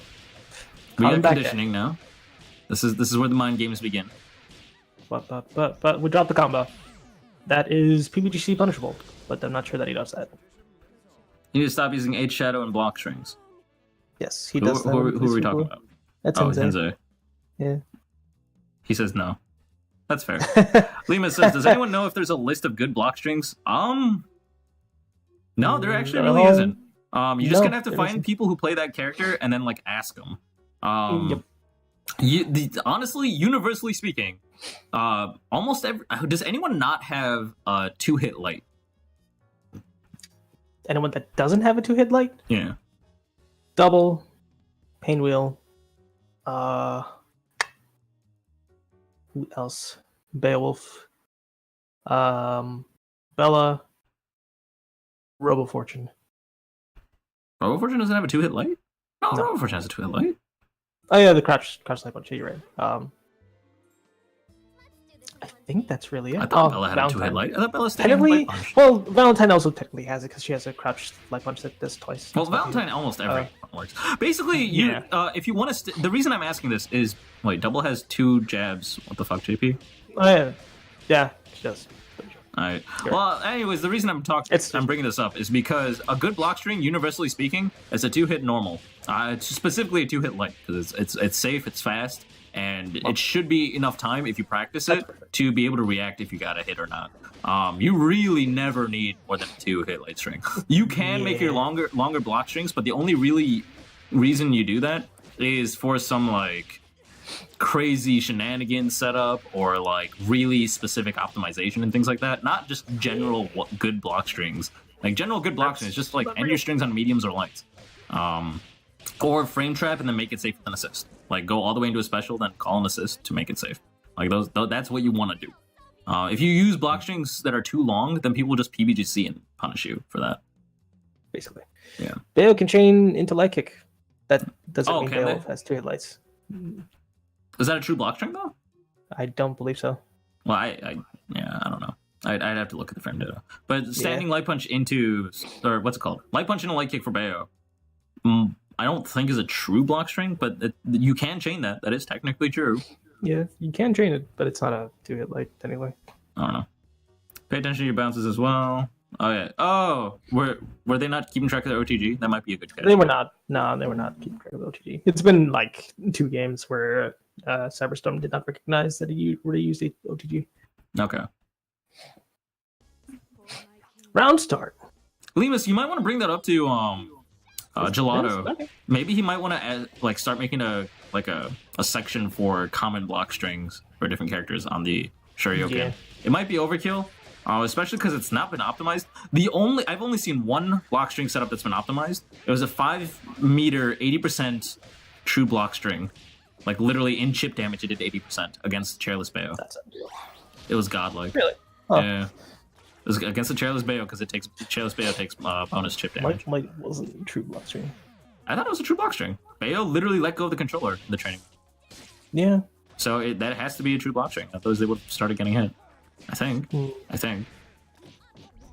We got conditioning now. This is where the mind games begin. But we dropped the combo. That is PBGC punishable, but I'm not sure that he does that. You need to stop using H shadow and block strings. Yes, he does. Who are we talking about? That's Hinze. Yeah. He says no. That's fair. Lima says, does anyone know if there's a list of good block strings? No, there actually really isn't. You're just gonna have to find people who play that character and then like ask them. Honestly, universally speaking, almost every. Does anyone not have 2-hit light? anyone that doesn't have a 2-hit light. Yeah. Double, Painwheel, who else? Beowulf, Bella, Robo Fortune. Robo Fortune doesn't have a 2-hit light? No, No. Robo Fortune has a 2-hit light. Oh yeah, the crouch light punch. Yeah, you're right. I think that's really it. I thought Bella had a 2-hit light. I thought Bella stayed in Technically, light punch. well, Valentine also technically has it because she has a crouch light punch that does twice. Well, Valentine almost every works. Basically, if you want to, the reason I'm asking this is, wait, Double has 2 jabs. What the fuck, JP? Oh yeah, she does. All right. Well, anyways, the reason I'm bringing this up is because a good block string, universally speaking, is a 2-hit normal. It's specifically a 2-hit light because it's safe, it's fast, and it should be enough time if you practice it to be able to react if you got a hit or not. You really never need more than a 2-hit light string. You can make your longer block strings, but the only really reason you do that is for some like crazy shenanigans setup or like really specific optimization and things like that. Not just general good block strings. Like general good block strings, just like end your strings on mediums or lights. Or frame trap and then make it safe with an assist. Like go all the way into a special, then call an assist to make it safe. Like that's what you want to do. If you use block strings that are too long, then people will just PBGC and punish you for that. Basically. Yeah. Bayo can chain into light kick. That doesn't mean can Bayo they? has 2-hit lights. Is that a true block string though? I don't believe so. Well, I don't know. I'd have to look at the frame data. But standing light punch into, or what's it called? Light punch into light kick for Bayo. I don't think is a true block string, but you can chain that. That is technically true. Yeah, you can chain it, but it's not a 2-hit light anyway. I don't know. Pay attention to your bounces as well. Oh yeah. Oh, were they not keeping track of their OTG? That might be a good catch. They were not. No, they were not keeping track of OTG. It's been like 2 games where Cyberstorm did not recognize that he already used the OTG. Okay. Round start. Lemus, you might want to bring that up to Gelato. Okay. Maybe he might want to start making a section for common block strings for different characters on the Shoryuken. Yeah. It might be overkill, especially because it's not been optimized. I've only seen one block string setup that's been optimized. It was a 5-meter, 80% true block string. Like literally in chip damage, it did 80% against Chairless Bayo. That's unreal. It was godlike. Really? Huh. Yeah. It was against the Chairless Bayo because Chairless Bayo takes bonus chip damage. Might wasn't a true block string. I thought it was a true block string. Bayo literally let go of the controller in the training. Yeah. So that has to be a true block string. Otherwise they would have started getting hit. I think.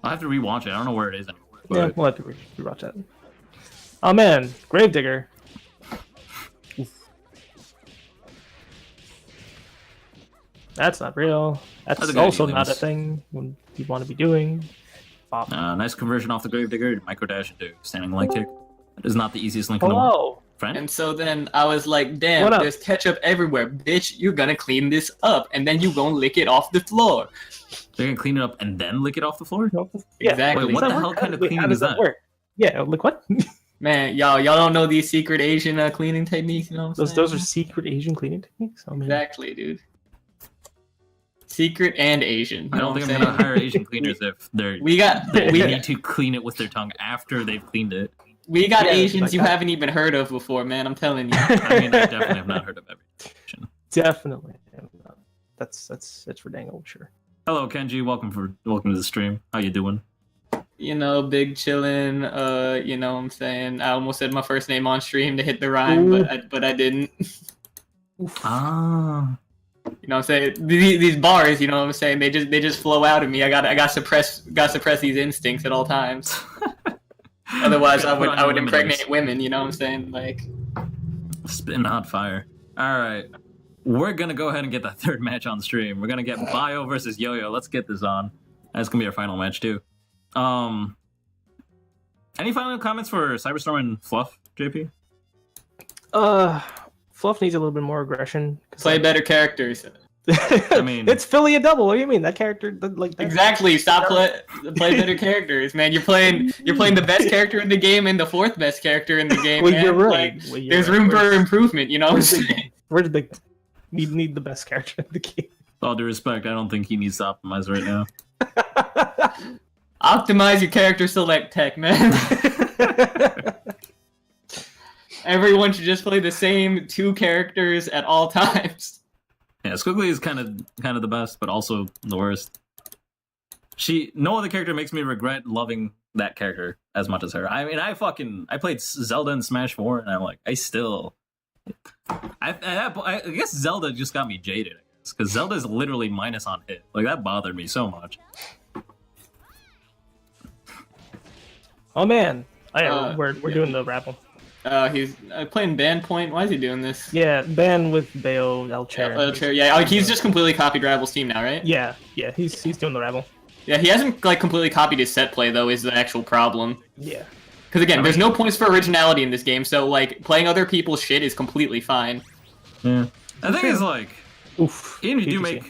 I'll have to rewatch it. I don't know where it is anymore. But... Yeah, we'll have to rewatch that. Oh man, Gravedigger. That's not real. That's also not a thing when you want to be doing. Nice conversion off the Gravedigger. Micro dash into standing light kick. That is not the easiest link in the world. Hello. Friend? And so then I was like, damn, there's ketchup everywhere. Bitch, you're gonna clean this up. And then you gonna lick it off the floor. They're gonna clean it up and then lick it off the floor? Yeah. Exactly. Wait, what the hell kind of cleaning is that? Work? Yeah, like what? Man, y'all don't know these secret Asian cleaning techniques, you know what I'm saying? Those are secret Asian cleaning techniques? I mean, Exactly, dude. Secret and Asian. You I don't know think what I'm gonna hire Asian cleaners if they We need to clean it with their tongue after they've cleaned it. We got Yeah, Asians like you that. haven't even heard of before, man. I'm telling you. I mean, I definitely have not heard of every Asian. definitely. That's for dang old sure. Hello, Kenji. Welcome to the stream. How you doing? You know, big chillin'. You know what I'm saying? I almost said my first name on stream to hit the rhyme, but I didn't. Ah. You know what I'm saying? These bars, you know what I'm saying? They just flow out of me. I got suppress these instincts at all times. Otherwise, I would impregnate women. You know what I'm saying? Like, spitting hot fire. All right, we're gonna go ahead and get that third match on stream. We're gonna get Bio versus Yo-Yo. Let's get this on. That's gonna be our final match too. Any final comments for Cyberstorm and Fluff, JP? Fluff needs a little bit more aggression. play better characters. I mean, it's Philly a double. What do you mean? That character, like that. Exactly. Stop play better characters, man. You're playing the best character in the game and the fourth best character in the game. Well, man. you're right. Like, Well, you're there's right. room for improvement. You know what I'm saying? Where's the big? We need the best character in the game. all due respect, I don't think he needs to optimize right now. Optimize your character select tech, man. Everyone should just play the same 2 characters at all times. Yeah, Squiggly is kind of the best, but also the worst. No other character makes me regret loving that character as much as her. I mean, I played Zelda in Smash 4, and I'm like, I guess Zelda just got me jaded, I guess, because Zelda is literally minus on hit. Like, that bothered me so much. Oh man, we're doing the raffle. He's playing Band Point. Why is he doing this? Yeah, ban with Bayo, El Chair. Yeah, like, he's just completely copied Rival's team now, right? Yeah, he's doing the raffle. Yeah, he hasn't like completely copied his set play though. Is the actual problem? Yeah. Because again, there's no points for originality in this game, so like playing other people's shit is completely fine. Yeah. The thing is, like, Oof, even if you do make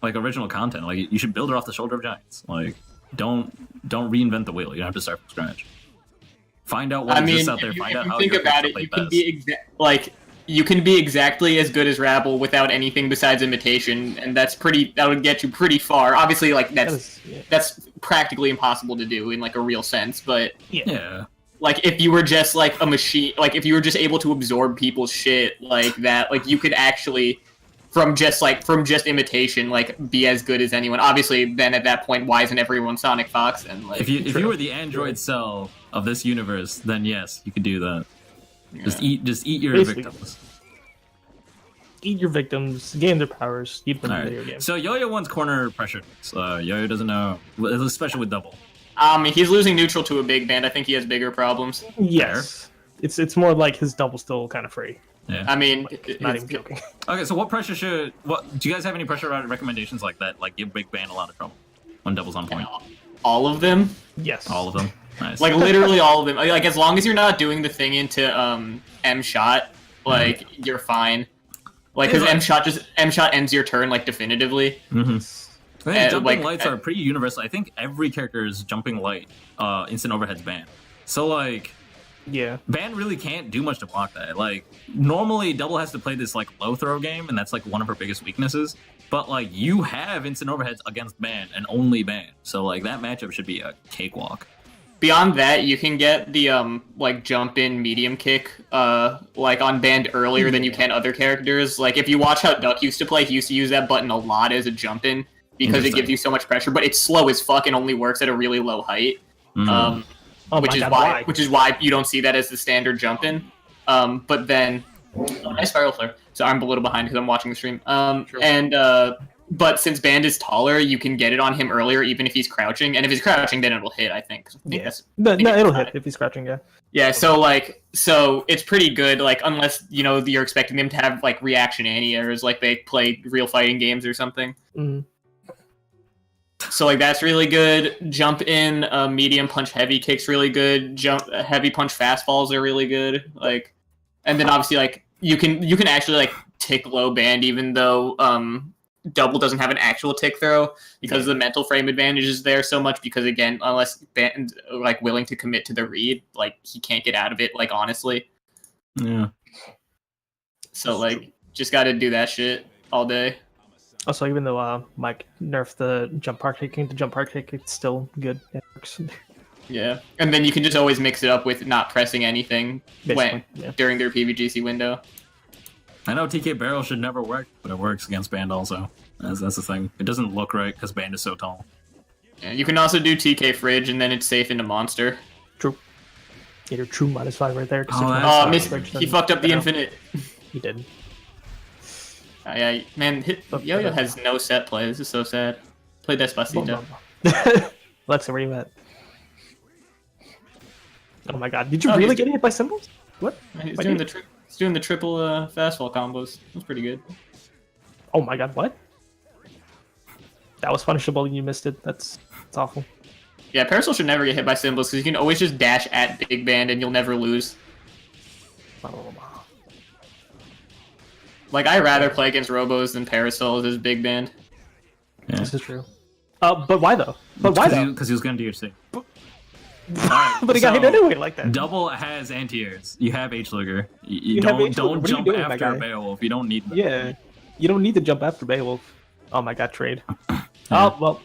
like original content, like, you should build it off the shoulder of giants. Like, don't reinvent the wheel. You don't have to start from scratch. Find out what exists out there. Find out how you think about it, you can be you can be exactly as good as Rabble without anything besides imitation, and that would get you pretty far. Obviously, like that's practically impossible to do in like a real sense, but yeah. Like if you were just like a machine, like if you were just able to absorb people's shit like that, like you could actually from just imitation like be as good as anyone. Obviously, then at that point, why isn't everyone Sonic Fox? And like if you were the Android cell of this universe, then yes, you could do that. Yeah. Just eat your victims. Eat your victims, gain their powers, keep them in the video game. So Yo-Yo wants corner pressure. Yo-Yo doesn't know, especially with double. He's losing neutral to a big band. I think he has bigger problems. Yes. It's more like his double still kind of free. Yeah. I mean, like, not even joking. Okay, so what do you guys have any pressure recommendations like that? Like give big band a lot of trouble when double's on point? All of them? Yes. All of them. Nice. Like literally all of them. Like as long as you're not doing the thing into M shot, like you're fine. Like because M shot ends your turn like definitively. Mm-hmm. I think jumping lights are pretty universal. I think every character's jumping light instant overhead's banned. So like ban really can't do much to block that. Like normally double has to play this like low throw game, and that's like one of her biggest weaknesses. But like you have instant overheads against ban and only ban. So like that matchup should be a cakewalk. Beyond that, you can get the like jump in medium kick like on band earlier than you can other characters. Like if you watch how Duck used to play, he used to use that button a lot as a jump in because it gives you so much pressure, but it's slow as fuck and only works at a really low height. Which is why you don't see that as the standard jump in. But then nice spiral flare. So I'm a little behind because I'm watching the stream. But since Band is taller, you can get it on him earlier, even if he's crouching. And if he's crouching, then it'll hit. I think. It'll hit if he's crouching. Yeah. Yeah. So it's pretty good. Like unless you're expecting them to have like reaction anti-airs, like they play real fighting games or something. Mm-hmm. So like that's really good. Jump in, medium punch, heavy kicks really good. Heavy punch, fast falls are really good. Like, and then obviously like you can actually like tick low band even though double doesn't have an actual tick throw because the mental frame advantage is there so much because again unless Band's like willing to commit to the read, like he can't get out of it, like honestly. Yeah. So like just gotta do that shit all day. Also, even though Mike nerfed the jump park taking, it's still good. It works. Yeah, and then you can just always mix it up with not pressing anything during their PVGC window. I know TK Barrel should never work, but it works against Band also. That's the thing. It doesn't look right because Band is so tall. Yeah, you can also do TK Fridge, and then it's safe into Monster. True. Get your true -5 right there. He fucked up the infinite. He did. Yeah, man, Yo-Yo has no set play. This is so sad. Play Despacito. Alexa, where you at? Oh my god, did you really get hit by symbols? What? He's doing the triple fastball combos. That's pretty good. Oh my god, what? That was punishable and you missed it. That's awful. Yeah, Parasol should never get hit by symbols because you can always just dash at Big Band and you'll never lose. Like, I'd rather play against Robos than Parasols as Big Band. Yeah. This is true. But why though? Because he was going to DHC. Right, but he got hit anyway like that. Double has anti-airs. You have H-Lugger. You don't jump after Beowulf. You don't need that. Yeah. You don't need to jump after Beowulf. Oh my god, trade. Oh, well.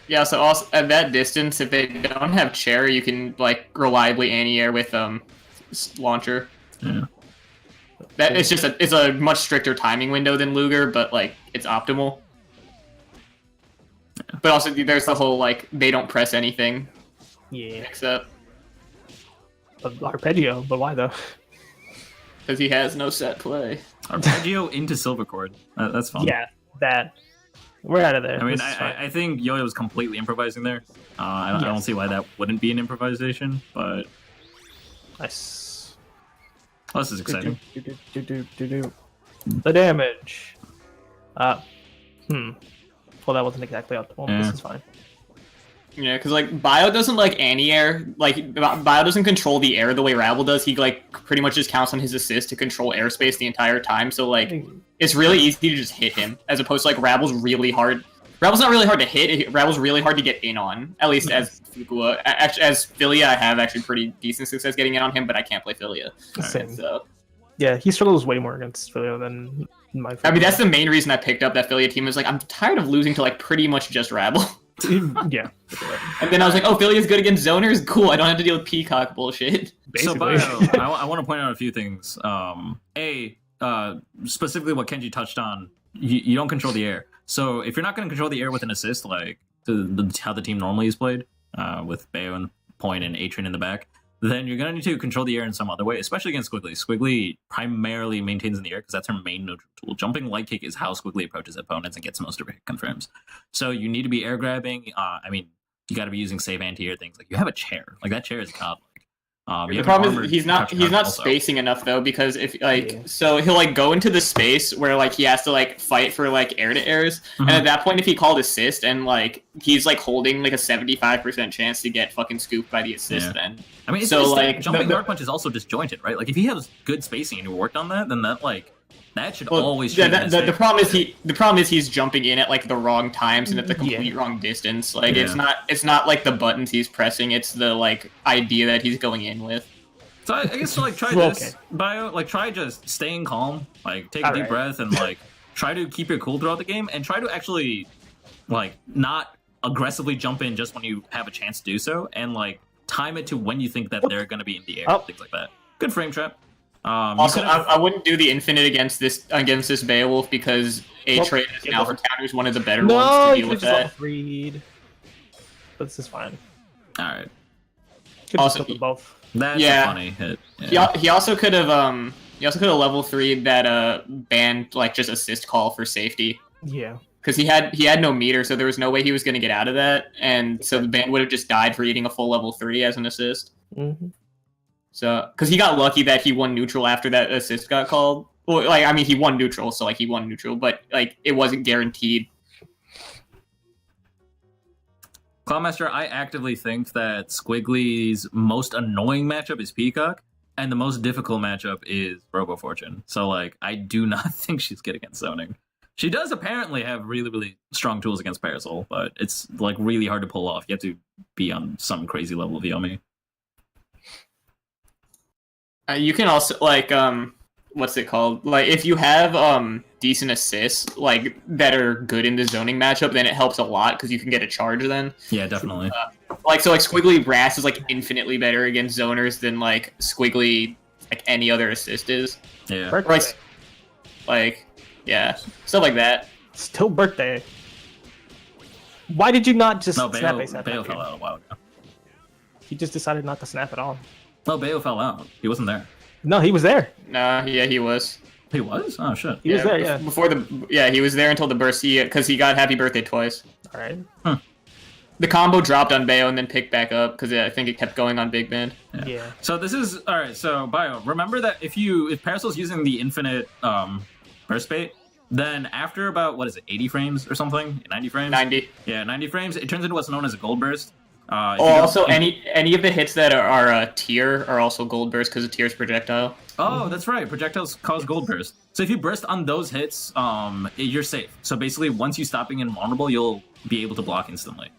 Yeah, so also at that distance, if they don't have chair, you can like reliably anti-air with launcher. Yeah. That it's a much stricter timing window than Luger, but like it's optimal. Yeah. But also there's the whole like they don't press anything. Yeah. Except Arpeggio, but why though? Because he has no set play. Arpeggio into Silvercord. That's fun. Yeah, that. We're out of there. I mean, I think Yo-Yo was completely improvising there. I don't see why that wouldn't be an improvisation, but nice. Oh, this is exciting. The damage. Well, that wasn't exactly optimal. Yeah. This is fine. Yeah, because like Bio doesn't like anti-air. Like Bio doesn't control the air the way Rabble does. He like pretty much just counts on his assist to control airspace the entire time. So like it's really easy to just hit him, as opposed to like Rabble's really hard. Rabble's not really hard to hit. Rabble's really hard to get in on. At least as Fukua. As Philia, I have actually pretty decent success getting in on him, but I can't play Philia. Same. So yeah, he struggles way more against Philia than my. I mean, that's the main reason I picked up that Philia team. Is like I'm tired of losing to like pretty much just Rabble. Yeah. And then I was like, oh, Philly is good against zoners? Cool, I don't have to deal with Peacock bullshit. So, Basically. Bio, I want to point out a few things. Specifically what Kenji touched on, you don't control the air. So if you're not going to control the air with an assist, like how the team normally is played, with Bayo and Point and Atrian in the back, then you're going to need to control the air in some other way, especially against Squiggly. Squiggly primarily maintains in the air because that's her main neutral tool. Jumping light kick is how Squiggly approaches opponents and gets most of her hit confirms. So you need to be air grabbing. I mean, you got to be using save anti-air things. Like you have a chair. Like that chair is godlike. The problem is he's not spacing enough though, because if so he'll like go into the space where like he has to like fight for like air to airs, and at that point if he called assist and like he's like holding like a 75% chance to get fucking scooped by the assist, then I mean, so like jumping guard punch is also disjointed, right? Like if he has good spacing and you worked on that, then that should always. Yeah, the problem is he's jumping in at like the wrong times and at the complete wrong distance. Like it's not like the buttons he's pressing; it's the like idea that he's going in with. So I guess like try this, Bio. Like try just staying calm, like take a deep breath, and like try to keep it cool throughout the game, and try to actually like not aggressively jump in just when you have a chance to do so, and like time it to when you think that they're going to be in the air, things like that. Good frame trap. Also, I wouldn't do the infinite against this Beowulf because A-Trade as an alpha counter is one of the better ones to deal with that. Read. But this is fine. All right. Also, both. That's a funny hit. Yeah. He also could have level 3 that banned like just assist call for safety. Yeah. Because he had no meter, so there was no way he was going to get out of that, and so the ban would have just died for eating a full level 3 as an assist. Mm-hmm. So, because he got lucky that he won neutral after that assist got called. Well, like, I mean, he won neutral, so, like, he won neutral, but, like, it wasn't guaranteed. Cloudmaster, I actively think that Squiggly's most annoying matchup is Peacock, and the most difficult matchup is Robo Fortune. So, like, I do not think she's good against zoning. She does apparently have really, really strong tools against Parasol, but it's, like, really hard to pull off. You have to be on some crazy level of Yomi. You can also, like, what's it called? Like, if you have, decent assists, like, that are good in the zoning matchup, then it helps a lot, because you can get a charge then. Yeah, definitely. So, Squiggly Brass is, like, infinitely better against zoners than, like, Squiggly, like, any other assist is. Yeah. Like, yeah, stuff like that. Still birthday. Why did you not just snap ASAP? Bayo fell out a while ago. He just decided not to snap at all. No, Bayo fell out. He wasn't there. No, he was there. Nah, yeah, he was. He was? Oh, shit. He was there, yeah. He was there until the burst, because he got happy birthday twice. All right. Huh. The combo dropped on Bayo and then picked back up, because I think it kept going on Big Band. Yeah. So this is, alright, so Bio, remember that if Parasol's using the infinite burst bait, then after about, 80 frames or something? 90 frames? 90. Yeah, 90 frames, it turns into what's known as a gold burst. Any of the hits that are tier are also gold burst because of tier's projectile. Oh, that's right. Projectiles cause gold burst. So if you burst on those hits, you're safe. So basically, once you stop being invulnerable, you'll be able to block instantly.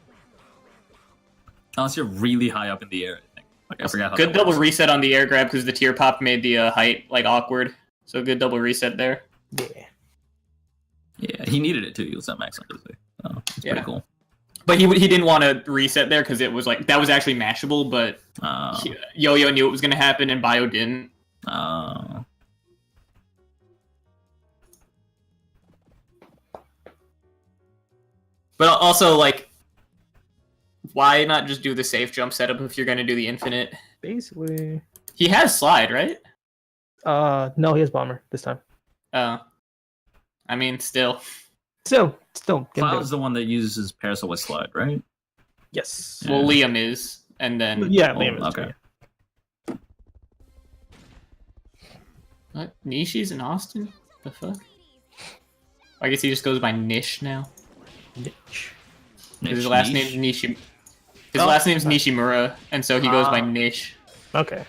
Unless you're really high up in the air, I think. Like, I forgot how good that double works. reset on the air grab because the tier pop made the height like awkward. So good double reset there. Yeah. Yeah, he needed it too. He was at max on Disney. So it's pretty cool. But he didn't want to reset there because it was like that was actually mashable, but Yo-Yo knew it was gonna happen and Bio didn't. But also, like, why not just do the safe jump setup if you're gonna do the infinite? Basically. He has slide, right? No, he has bomber this time. I mean, still. Still. Cloud's the one that uses Parasol with slide, right? Yes. Well, Liam is, and then Liam is. Okay. Too. What? Nishi's in Austin? The fuck? I guess he just goes by Nish now. Niche. His last name's Nishi. His last name's Nishimura, and so he goes by Nish. Okay.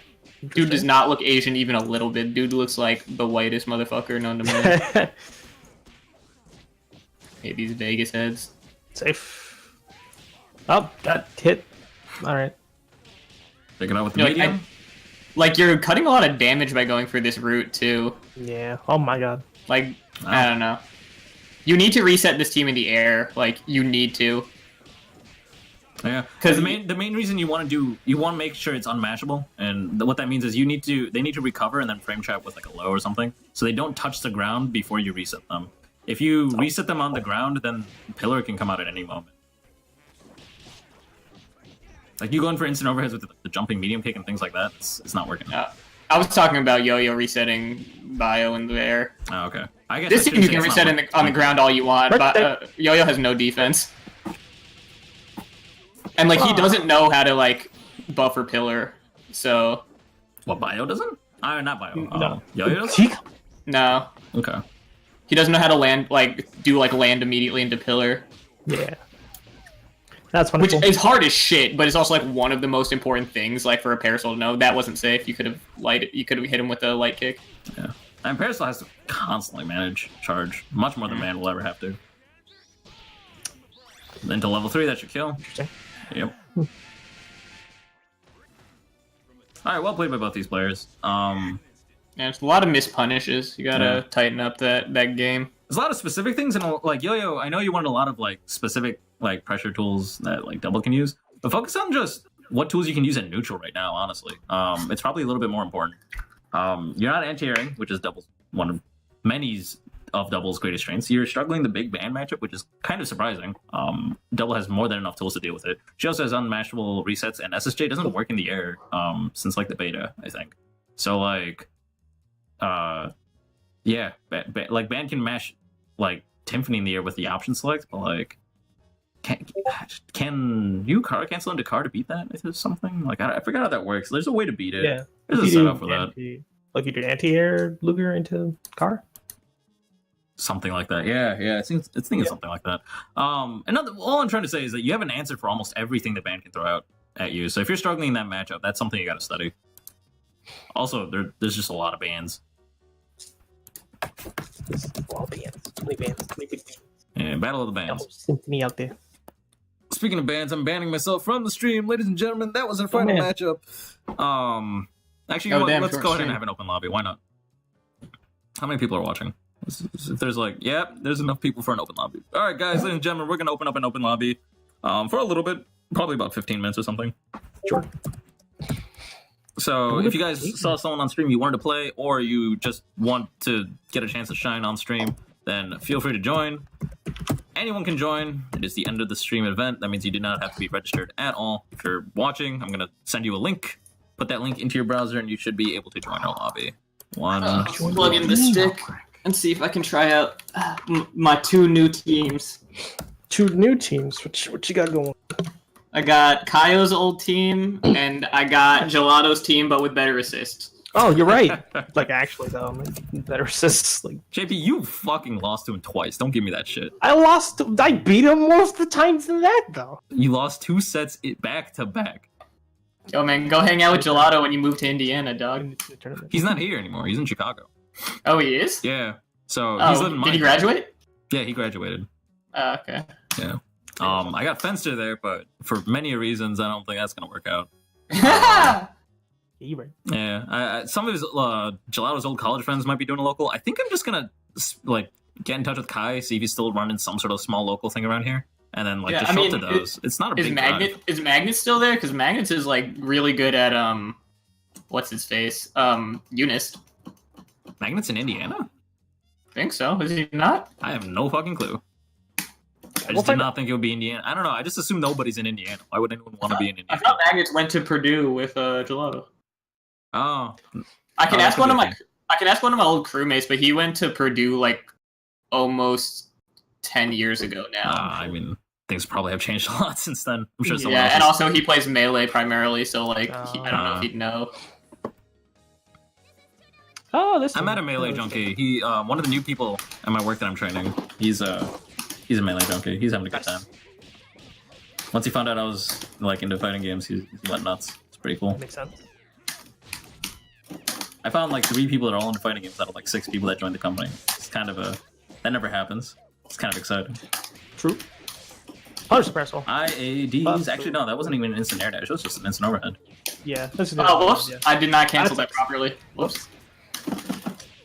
Dude does not look Asian even a little bit. Dude looks like the whitest motherfucker known to man. Hate these Vegas heads. Safe. Oh, that hit. All right. Take it out with the medium. Like, you're cutting a lot of damage by going for this route, too. Yeah. Oh my god. Like, I don't know. You need to reset this team in the air. Like, you need to. Yeah, because the main reason you want to make sure it's unmashable, and what that means is they need to recover and then frame trap with like a low or something, so they don't touch the ground before you reset them. If you reset them on the ground, then pillar can come out at any moment. Like you going for instant overheads with the jumping medium kick and things like that, it's not working. I was talking about Yo-Yo resetting Bio in the air. Oh, okay. I guess this team you can reset on the ground all you want, but Yo-Yo has no defense. And, like, he doesn't know how to, like, buffer pillar, so... What, Bio doesn't? Not Bio. No. Yo-Yo does? No. Okay. He doesn't know how to land, land immediately into pillar. Yeah. That's wonderful. Which is hard as shit, but it's also, like, one of the most important things, like, for a Parasol to know. That wasn't safe. You could have hit him with a light kick. Yeah. And Parasol has to constantly manage charge. Much more than Man will ever have to. Then to level 3, that should kill. Interesting. Yep. Alright, well played by both these players. Yeah, it's a lot of mispunishes. You gotta tighten up that game. There's a lot of specific things, and like Yo-Yo, I know you wanted a lot of like specific like pressure tools that like Double can use, but focus on just what tools you can use at neutral right now, honestly. It's probably a little bit more important. You're not anti-airing, which is Double's one of many's of Double's greatest strengths. You're struggling the big ban matchup, which is kind of surprising. Double has more than enough tools to deal with it. She also has unmashable resets, and SSJ doesn't work in the air since like the beta, I think. So like, yeah, like ban can mash like Timpani in the air with the option select, but like, can you car cancel into car to beat that? Is there something like I forgot how that works. There's a way to beat it. Yeah, there's a setup for that. Like you do anti-air Luger into car. Something like that. Yeah. It's thinking something like that. All I'm trying to say is that you have an answer for almost everything the band can throw out at you. So if you're struggling in that matchup, that's something you got to study. Also, there's just a lot of bans. All bands. Too many bands. Too many big bands. Yeah, battle of the bands. Symphony out there. Speaking of bans, I'm banning myself from the stream, ladies and gentlemen. That was our final matchup. Actually, let's go ahead and have an open lobby. Why not? How many people are watching? If there's like, there's enough people for an open lobby. All right, guys, ladies and gentlemen, we're gonna open up an open lobby for a little bit, probably about 15 minutes or something. Sure. So if you guys saw someone on stream you wanted to play, or you just want to get a chance to shine on stream, then feel free to join. Anyone can join. It is the end of the stream event. That means you do not have to be registered at all. If you're watching, I'm gonna send you a link. Put that link into your browser, and you should be able to join our lobby. Plug in the stick and see if I can try out my 2 new teams. 2 new teams? What you got going? I got Kaio's old team, and I got Gelato's team, but with better assists. Oh, you're right. Like, actually, though, better assists. Like, JP, you fucking lost to him twice. Don't give me that shit. I beat him most of the times than that, though. You lost 2 sets back to back. Yo, man, go hang out with Gelato when you move to Indiana, dog. He's not here anymore. He's in Chicago. Oh, he is? Yeah. So he's living. Did he graduate? Yeah, he graduated. Okay. Yeah. I got Fenster there, but for many reasons, I don't think that's gonna work out. Yeah. Some of his Gelato's old college friends might be doing a local. I think I'm just gonna like get in touch with Kai, see if he's still running some sort of small local thing around here. and then like Yeah, just I show mean, up to those. It's not a big drive. Is Magnet still there? Because Magnet's is like really good at what's his face? Eunice. Magnet's in Indiana? Think so? Is he not? I have no fucking clue. I just did not think it would be Indiana. I don't know. I just assume nobody's in Indiana. Why would anyone want to be in I Indiana? thought Magnets went to Purdue with Gelato. Oh, I can Oh, ask that one could of be my I can ask one of my old crewmates, but he went to Purdue like almost 10 years ago now. I mean, things probably have changed a lot since then. I'm sure someone Yeah, else and is- also he plays Melee primarily, so like I don't know if he'd know. Oh, this. I met a melee junkie. He, one of the new people at my work that I'm training. He's a melee junkie. He's having a good time. Once he found out I was like into fighting games, he went nuts. It's pretty cool. Makes sense. I found like 3 people that are all into fighting games out of like 6 people that joined the company. It's kind of that never happens. It's kind of exciting. True. Punch suppressor. IADs. Actually, no, that wasn't even an instant air dash. It was just an instant overhead. Yeah. This is Oh, whoops! Yeah. I did not cancel that properly. Whoops.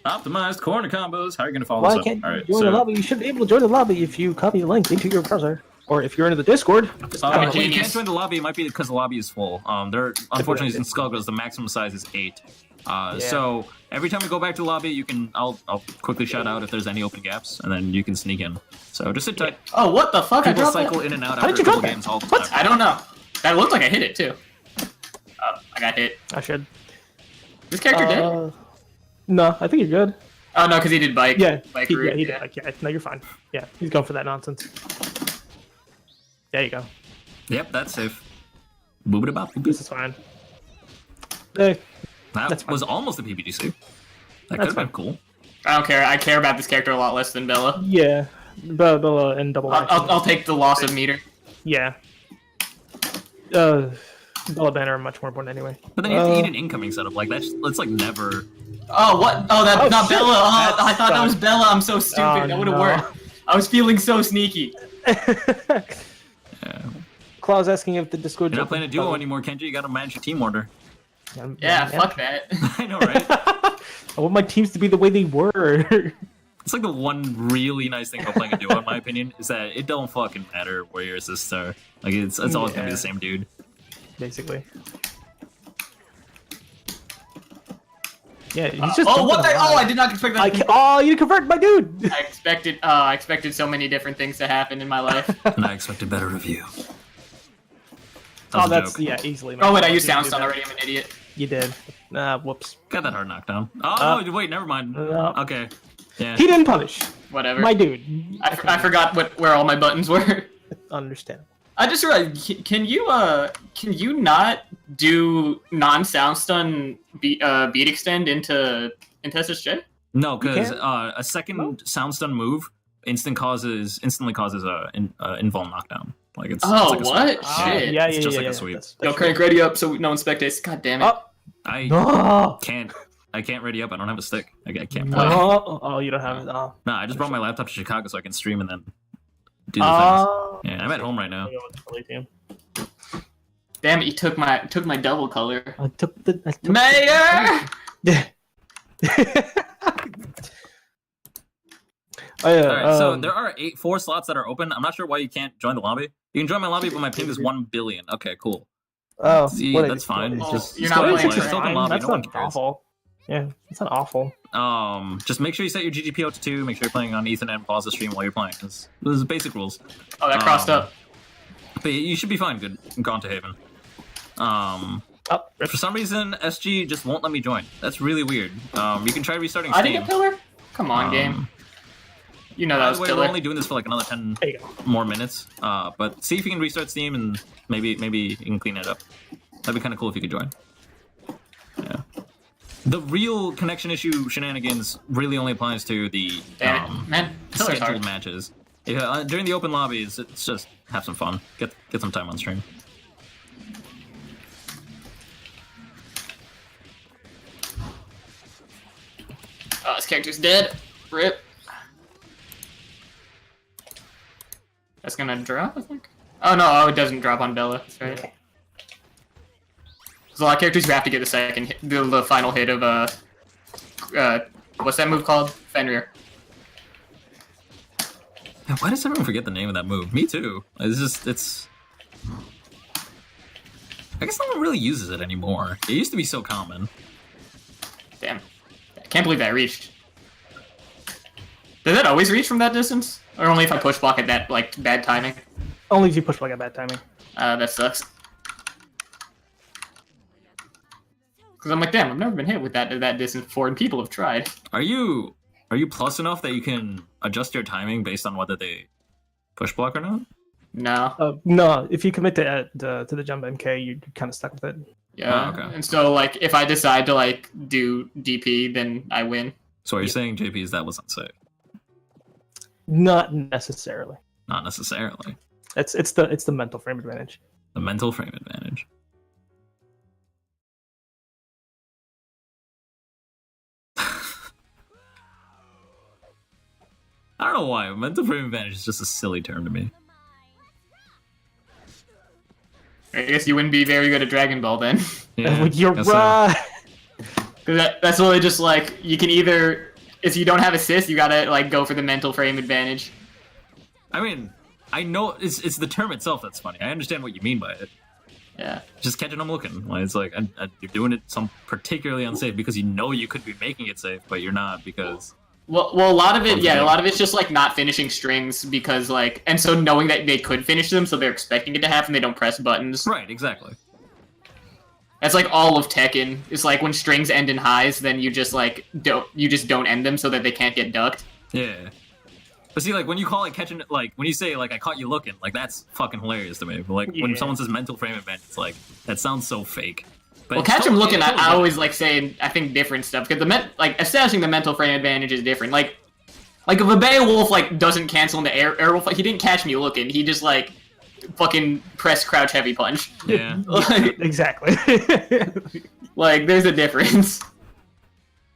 Optimized corner combos. How are you gonna follow Why this up? can't All you right, join the lobby? You should be able to join the lobby if you copy the link into your browser. Or if you're into the Discord. Just I'm a well, you genius. can't join the lobby. It might be because the lobby is full. They're unfortunately in Skullgirls, the maximum size is 8. So every time we go back to the lobby, you can. I'll quickly shout out if there's any open gaps, and then you can sneak in. So just sit tight. Oh, what the fuck! I People dropped cycle that. in and out How after did a you couple drop that? games all the What? time. I don't know. That looked like I hit it too. Oh, I got hit. I should. This character did? No, I think you're good. Oh no, because he did bike. Yeah, bike he, route. yeah, he did. Like, yeah, no, you're fine. Yeah, he's going for that nonsense. There you go. Yep, that's safe. Boop it about. This is fine. Hey, That that's fine. was almost a PBGC. That could That's have been cool. I don't care. I care about this character a lot less than Bella. yeah, Bella and double. I'll take the loss of meter. Yeah. Bella Banner are much more important anyway. But then you have to eat an incoming setup. Like that's like never. Oh what? Oh, that's Oh, not shit. Bella. Oh, I That thought that was sucked. Bella. I'm so stupid. Oh, That would have no. worked. I was feeling so sneaky. Yeah. Claw's asking if the Discord. You're not playing a duo anymore, Kenji. You gotta manage your team order. Yeah, fuck that. I know, right? I want my teams to be the way they were. It's like the one really nice thing about playing a duo, in my opinion, is that it don't fucking matter where your assists are. Like it's always gonna be Yeah. the same dude. Basically. Yeah, he's just. Oh jumping what the? around. Oh, I did not expect that. Oh, you convert my dude. I expected so many different things to happen in my life. And I expected better review. Oh, a that's joke. yeah, easily. Oh wait, I used You did Soundstone that. already. I'm an idiot. You did. Whoops. Got that hard knockdown. Oh no, wait, never mind. No. Okay. Yeah. He didn't punish Whatever. my dude. I forgot where all my buttons were. Understand. I just realized, can you not do non-sound stun beat extend into SSJ? No, because can't? a second sound stun move instantly causes invuln knockdown. Like it's Oh, like a what? sweep. Shit. Yeah, It's yeah, just yeah, like a yeah. sweep. Yo, Crank, ready up so no one spectates. God damn it. Oh, I no. can't ready up. I don't have a stick. I can't play. Oh, you don't have it. Oh. No, I just brought my laptop to Chicago so I can stream and then do the Oh. things. Yeah, I'm at home right now. Damn it, you took my double color. I took Mayor! Yeah. Oh, yeah, Alright, so there are 4 slots that are open. I'm not sure why you can't join the lobby. You can join my lobby, but my ping is 1 billion. Okay, cool. Oh, See, what that's fine. Oh, Just you're just not go playing play. Train. Still in lobby. That's No one not cares. awful. Yeah, that's not awful. Just make sure you set your GGPO to 2. Make sure you're playing on Ethernet and pause the stream while you're playing. Those are the basic rules. Oh, that crossed up. But you should be fine. Good. Gone to Haven. Oh, For some reason, SG just won't let me join. That's really weird. You can try restarting I Steam. didn't get pillar? Come on, game. You know that By was the way, we're pillar. only doing this for like another 10 there you go. more minutes. But see if you can restart Steam and maybe you can clean it up. That'd be kind of cool if you could join. Yeah. The real connection issue shenanigans really only applies to the Damn it. Man, pillar's scheduled hard. matches. Yeah, during the open lobbies, it's just have some fun. Get some time on stream. Oh, this character's dead. Rip. That's gonna drop, I think? Oh no, it doesn't drop on Bella. That's right. There's a lot of characters who have to get the second hit, the final hit of what's that move called? Fenrir. Why does everyone forget the name of that move? Me too. It's. I guess no one really uses it anymore. It used to be so common. Damn. I can't believe that reached. Does that always reach from that distance? Or only if I push block at that, like, bad timing? Only if you push block at bad timing. That sucks. Because I'm like, damn, I've never been hit with that distance before, and people have tried. Are you plus enough that you can adjust your timing based on whether they push block or not? No. No, if you commit to the jump MK, you're kind of stuck with it. Yeah. Oh, okay. And so, like, if I decide to, like, do DP, then I win. So are you saying, JP, is that was unsafe? Not necessarily. Not necessarily. It's the mental frame advantage. The mental frame advantage. I don't know why. Mental frame advantage is just a silly term to me. I guess you wouldn't be very good at Dragon Ball then. Yeah, You're guess so. right. Because that's really just like, you can either, if you don't have assist, you gotta like go for the mental frame advantage. I mean, I know it's the term itself that's funny. I understand what you mean by it. Yeah. Just catching them looking. Like, it's like you're doing it some particularly unsafe because you know you could be making it safe, but you're not because. Well, a lot of it, yeah, a lot of it's just like not finishing strings because like, and so knowing that they could finish them, so they're expecting it to happen, they don't press buttons. Right, exactly. That's like all of Tekken. It's like when strings end in highs, then you just like don't end them so that they can't get ducked. Yeah. But see, like when you call it catching, like when you say like I caught you looking, like that's fucking hilarious to me. But like when someone says mental frame advantage, it's like that sounds so fake. But well, catch him looking. I always like saying I think different stuff because like establishing the mental frame advantage is different. Like if a Beowulf like doesn't cancel into Airwolf, he didn't catch me looking. He just like fucking press crouch heavy punch. Yeah. Like, Exactly. like there's a difference.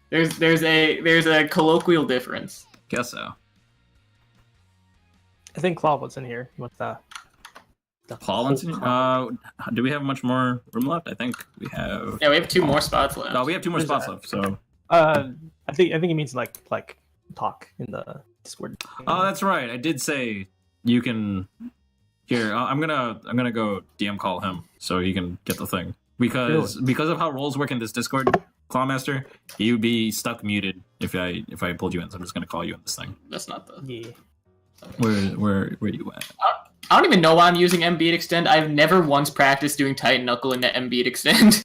There's a colloquial difference. Guess so. I think Claw was in here with the Paul and do we have much more room left? I think we have. Yeah, we have 2 more spots left. No, we have 2 more spots left. So. I think it means like talk in the Discord. Oh, that's right. I did say you can. Here, I'm gonna go DM call him so he can get the thing because of how roles work in this Discord, Clawmaster, you'd be stuck muted if I pulled you in. So I'm just gonna call you in this thing. That's not the. Yeah. Where you at? I don't even know why I'm using M-Beat Extend. I've never once practiced doing Titan Knuckle in the M-Beat Extend.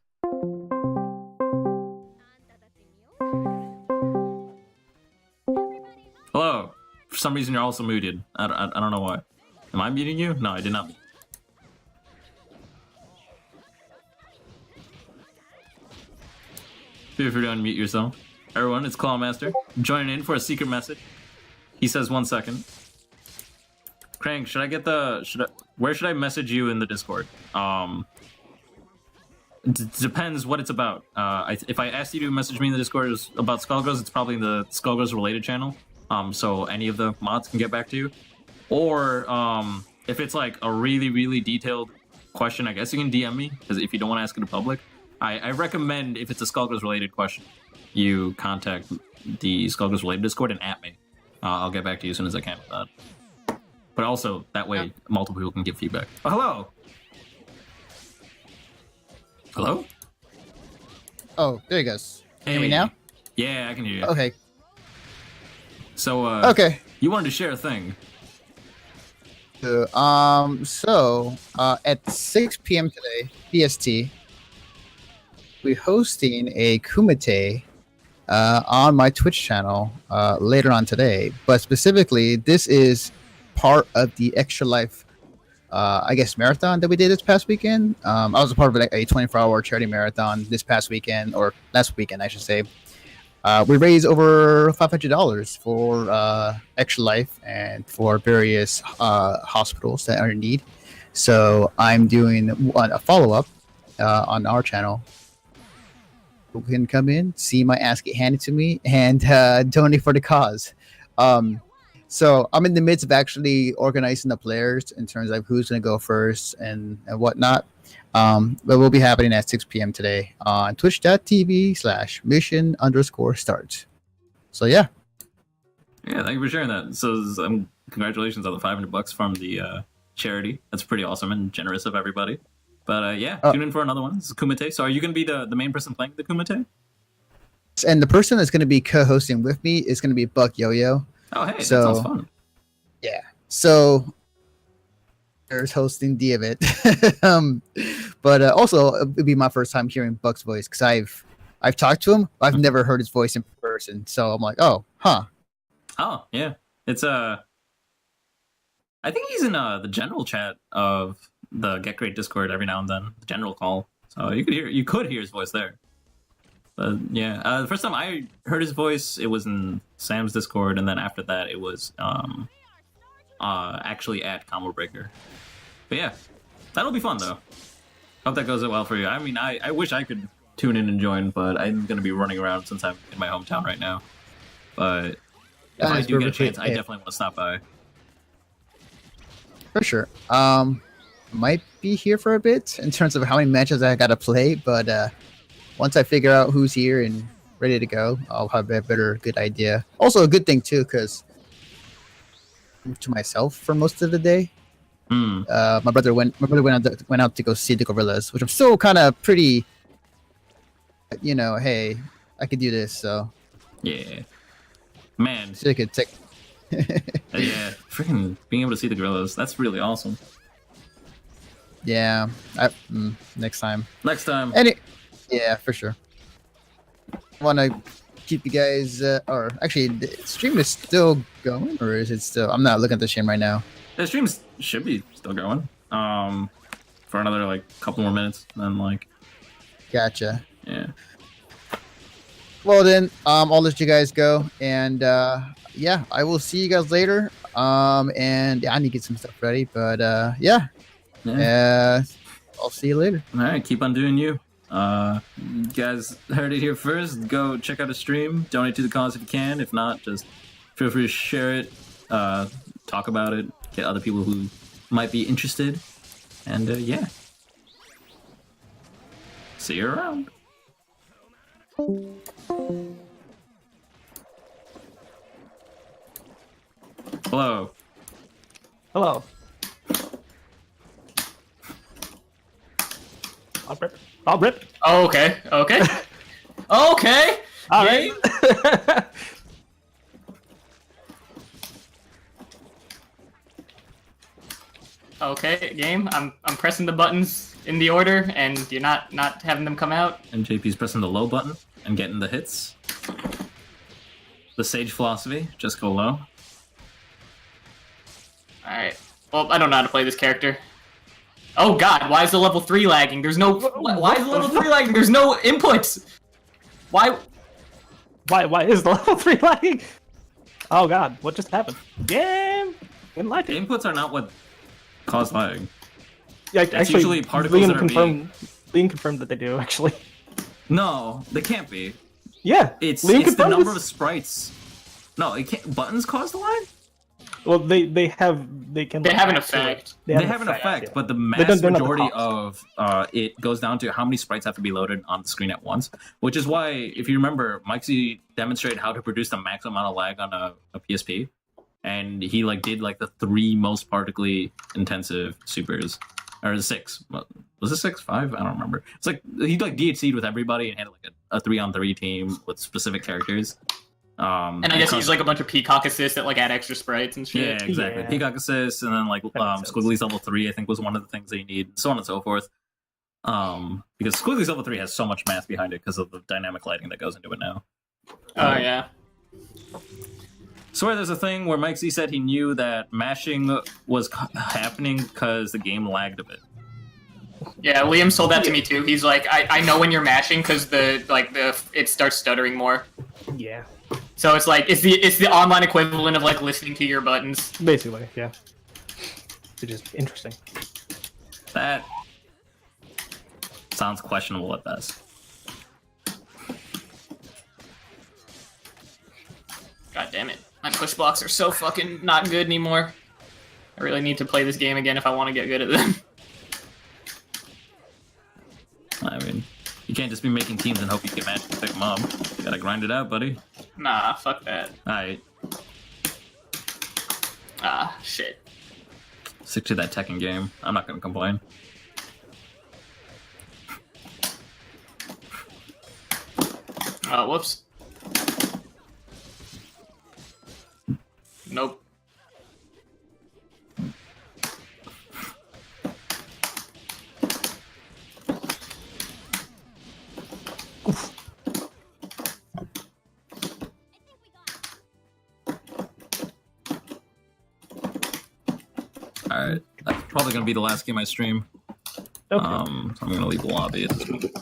Hello. For some reason, you're also muted. I don't know why. Am I muting you? No, I did not. Feel free to unmute yourself. Everyone, it's Clawmaster. I'm joining in for a secret message. He says 1 second. Crank, where should I message you in the Discord? Depends what it's about. If I asked you to message me in the Discord about Skullgirls, it's probably the Skullgirls related channel. So any of the mods can get back to you. Or if it's like a really, really detailed question, I guess you can DM me, because if you don't want to ask it in public, I recommend if it's a Skullgirls related question, you contact the Skullgirls related Discord and at me. I'll get back to you as soon as I can with that. But also, that way, multiple people can give feedback. Oh, hello! Hello? Oh, there he goes. Hey. Hear me now? Yeah, I can hear you. Okay. So, Okay. you wanted to share a thing. At 6 p.m. today, PST, we're hosting a Kumite on my Twitch channel later on today. But specifically, this is part of the Extra Life, marathon that we did this past weekend. I was a part of like a 24-hour charity marathon this past weekend, or last weekend, I should say. We raised over $500 for Extra Life and for various hospitals that are in need. So I'm doing a follow-up on our channel. Who can come in, see my ass get handed to me, and donate for the cause. So I'm in the midst of actually organizing the players in terms of who's going to go first and whatnot. But we'll be happening at 6 p.m. today on twitch.tv/mission_start. So yeah. Yeah, thank you for sharing that. So, congratulations on the $500 from the charity. That's pretty awesome and generous of everybody. But yeah, tune in for another one. This is Kumite. So, are you going to be the main person playing the Kumite? And the person that's going to be co-hosting with me is going to be Buck Yo-Yo. Oh, hey, So- that sounds fun. Yeah. So there's hosting the event. But also it'll be my first time hearing Buck's voice because I've talked to him. I've never heard his voice in person. So I'm like, oh, huh. Oh, yeah. It's I think he's in the general chat of the Get Great Discord every now and then, the general call. So you could hear his voice there. But yeah, the first time I heard his voice, it was in Sam's Discord, and then after that, it was actually at Combo Breaker. But yeah, that'll be fun though. Hope that goes well for you. I mean, I wish I could tune in and join, but I'm gonna be running around since I'm in my hometown right now. But if I do get a chance, I definitely want to stop by. For sure. Might be here for a bit in terms of how many matches I gotta play, but once I figure out who's here and ready to go, I'll have a good idea. Also, a good thing too, because to myself for most of the day. My brother went out to go see the gorillas, which I'm still kind of pretty. Hey, I could do this, so Yeah, man. so I could take. Yeah, freaking being able to see the gorillas, that's really awesome. Yeah, next time. Next time. Yeah, for sure. Want to keep you guys, or actually, the stream is still going, or is it still? I'm not looking at the stream right now. The streams should be still going. For another couple more minutes, and then Gotcha. yeah. Well then, I'll let you guys go, and yeah, I will see you guys later. And yeah, I need to get some stuff ready, but yeah, I'll see you later. All right, keep on doing you. You guys heard it here first. Go check out the stream. Donate to the cause if you can. If not, just feel free to share it. Talk about it. Get other people who might be interested. And yeah. See you around. Hello. Hello. I'll rip. Oh, okay. Okay. Okay. All right. Okay, game. I'm pressing the buttons in the order, and you're not having them come out. And JP's pressing the low button and getting the hits. The sage philosophy, just go low. Alright. Well, I don't know how to play this character. Oh god, why is the level 3 lagging? There's no... Why is the level 3 lagging? There's no inputs! Why... Why is the level 3 lagging? Oh god, what just happened? Game! Didn't like The it. inputs are not what cause lag. Yeah, It's usually particles that are Liam confirmed that they do, actually. No, they can't be. Yeah, It's Liam the confirmed number this. of sprites. No, it can't. Buttons cause the lag? Well, they have an effect. They have an effect, yeah. but the They're mass not the majority cost. of it goes down to how many sprites have to be loaded on the screen at once. Which is why, if you remember, Mikesy demonstrated how to produce the maximum amount of lag on a PSP, and he did the 3 most partically intensive supers, or the 6. Was it 6, 5? I don't remember. It's he DHC'd with everybody and had a 3-on-3 team with specific characters. And I guess he used a bunch of Peacock assists that add extra sprites and shit. Yeah, exactly. Yeah. Peacock assists, and then Squiggly's level 3, I think, was one of the things they need, so on and so forth. Because Squiggly's level 3 has so much math behind it because of the dynamic lighting that goes into it now. Oh, yeah. Swear there's a thing where Mike Z said he knew that mashing was happening because the game lagged a bit. Yeah, Liam told that to me too. He's like, I know when you're mashing because it starts stuttering more. Yeah, So it's it's the online equivalent of listening to your buttons. basically, yeah. Which is interesting. That sounds questionable at best. God damn it. My push blocks are so fucking not good anymore. I really need to play this game again if I want to get good at them. I mean, you can't just be making teams and hope you get matched and pick them up. You gotta grind it out, buddy. Nah, fuck that. Alright. Ah, shit. Stick to that Tekken game. I'm not gonna complain. Whoops. Nope. Alright, that's probably gonna be the last game I stream. Okay. So I'm gonna leave the lobby at this point.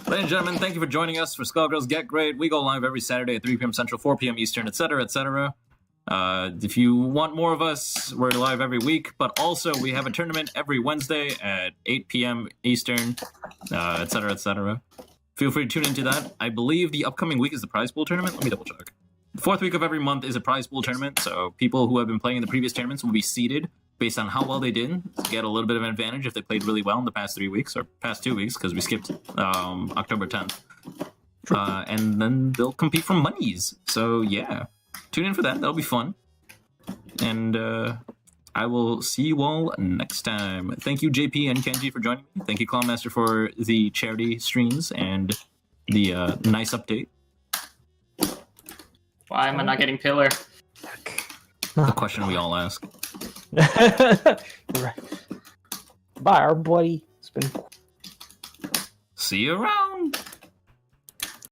Ladies and gentlemen, thank you for joining us for Skullgirls Get Gr8. We go live every Saturday at 3 p.m. Central, 4 p.m. Eastern, etc., etc. If you want more of us, we're live every week, but also we have a tournament every Wednesday at 8 p.m. Eastern, etc., etc. Feel free to tune into that. I believe the upcoming week is the prize pool tournament. Let me double check. The fourth week of every month is a prize pool tournament, so people who have been playing in the previous tournaments will be seeded based on how well they did to get a little bit of an advantage if they played really well in the past 3 weeks, or past 2 weeks, because we skipped October 10th. And then they'll compete for monies. So yeah, tune in for that. That'll be fun. And I will see you all next time. Thank you, JP and Kenji, for joining me. Thank you, Clownmaster, for the charity streams and the nice update. Why am I not getting pillar? The question we all ask. Right. Bye, everybody. It's been See you around.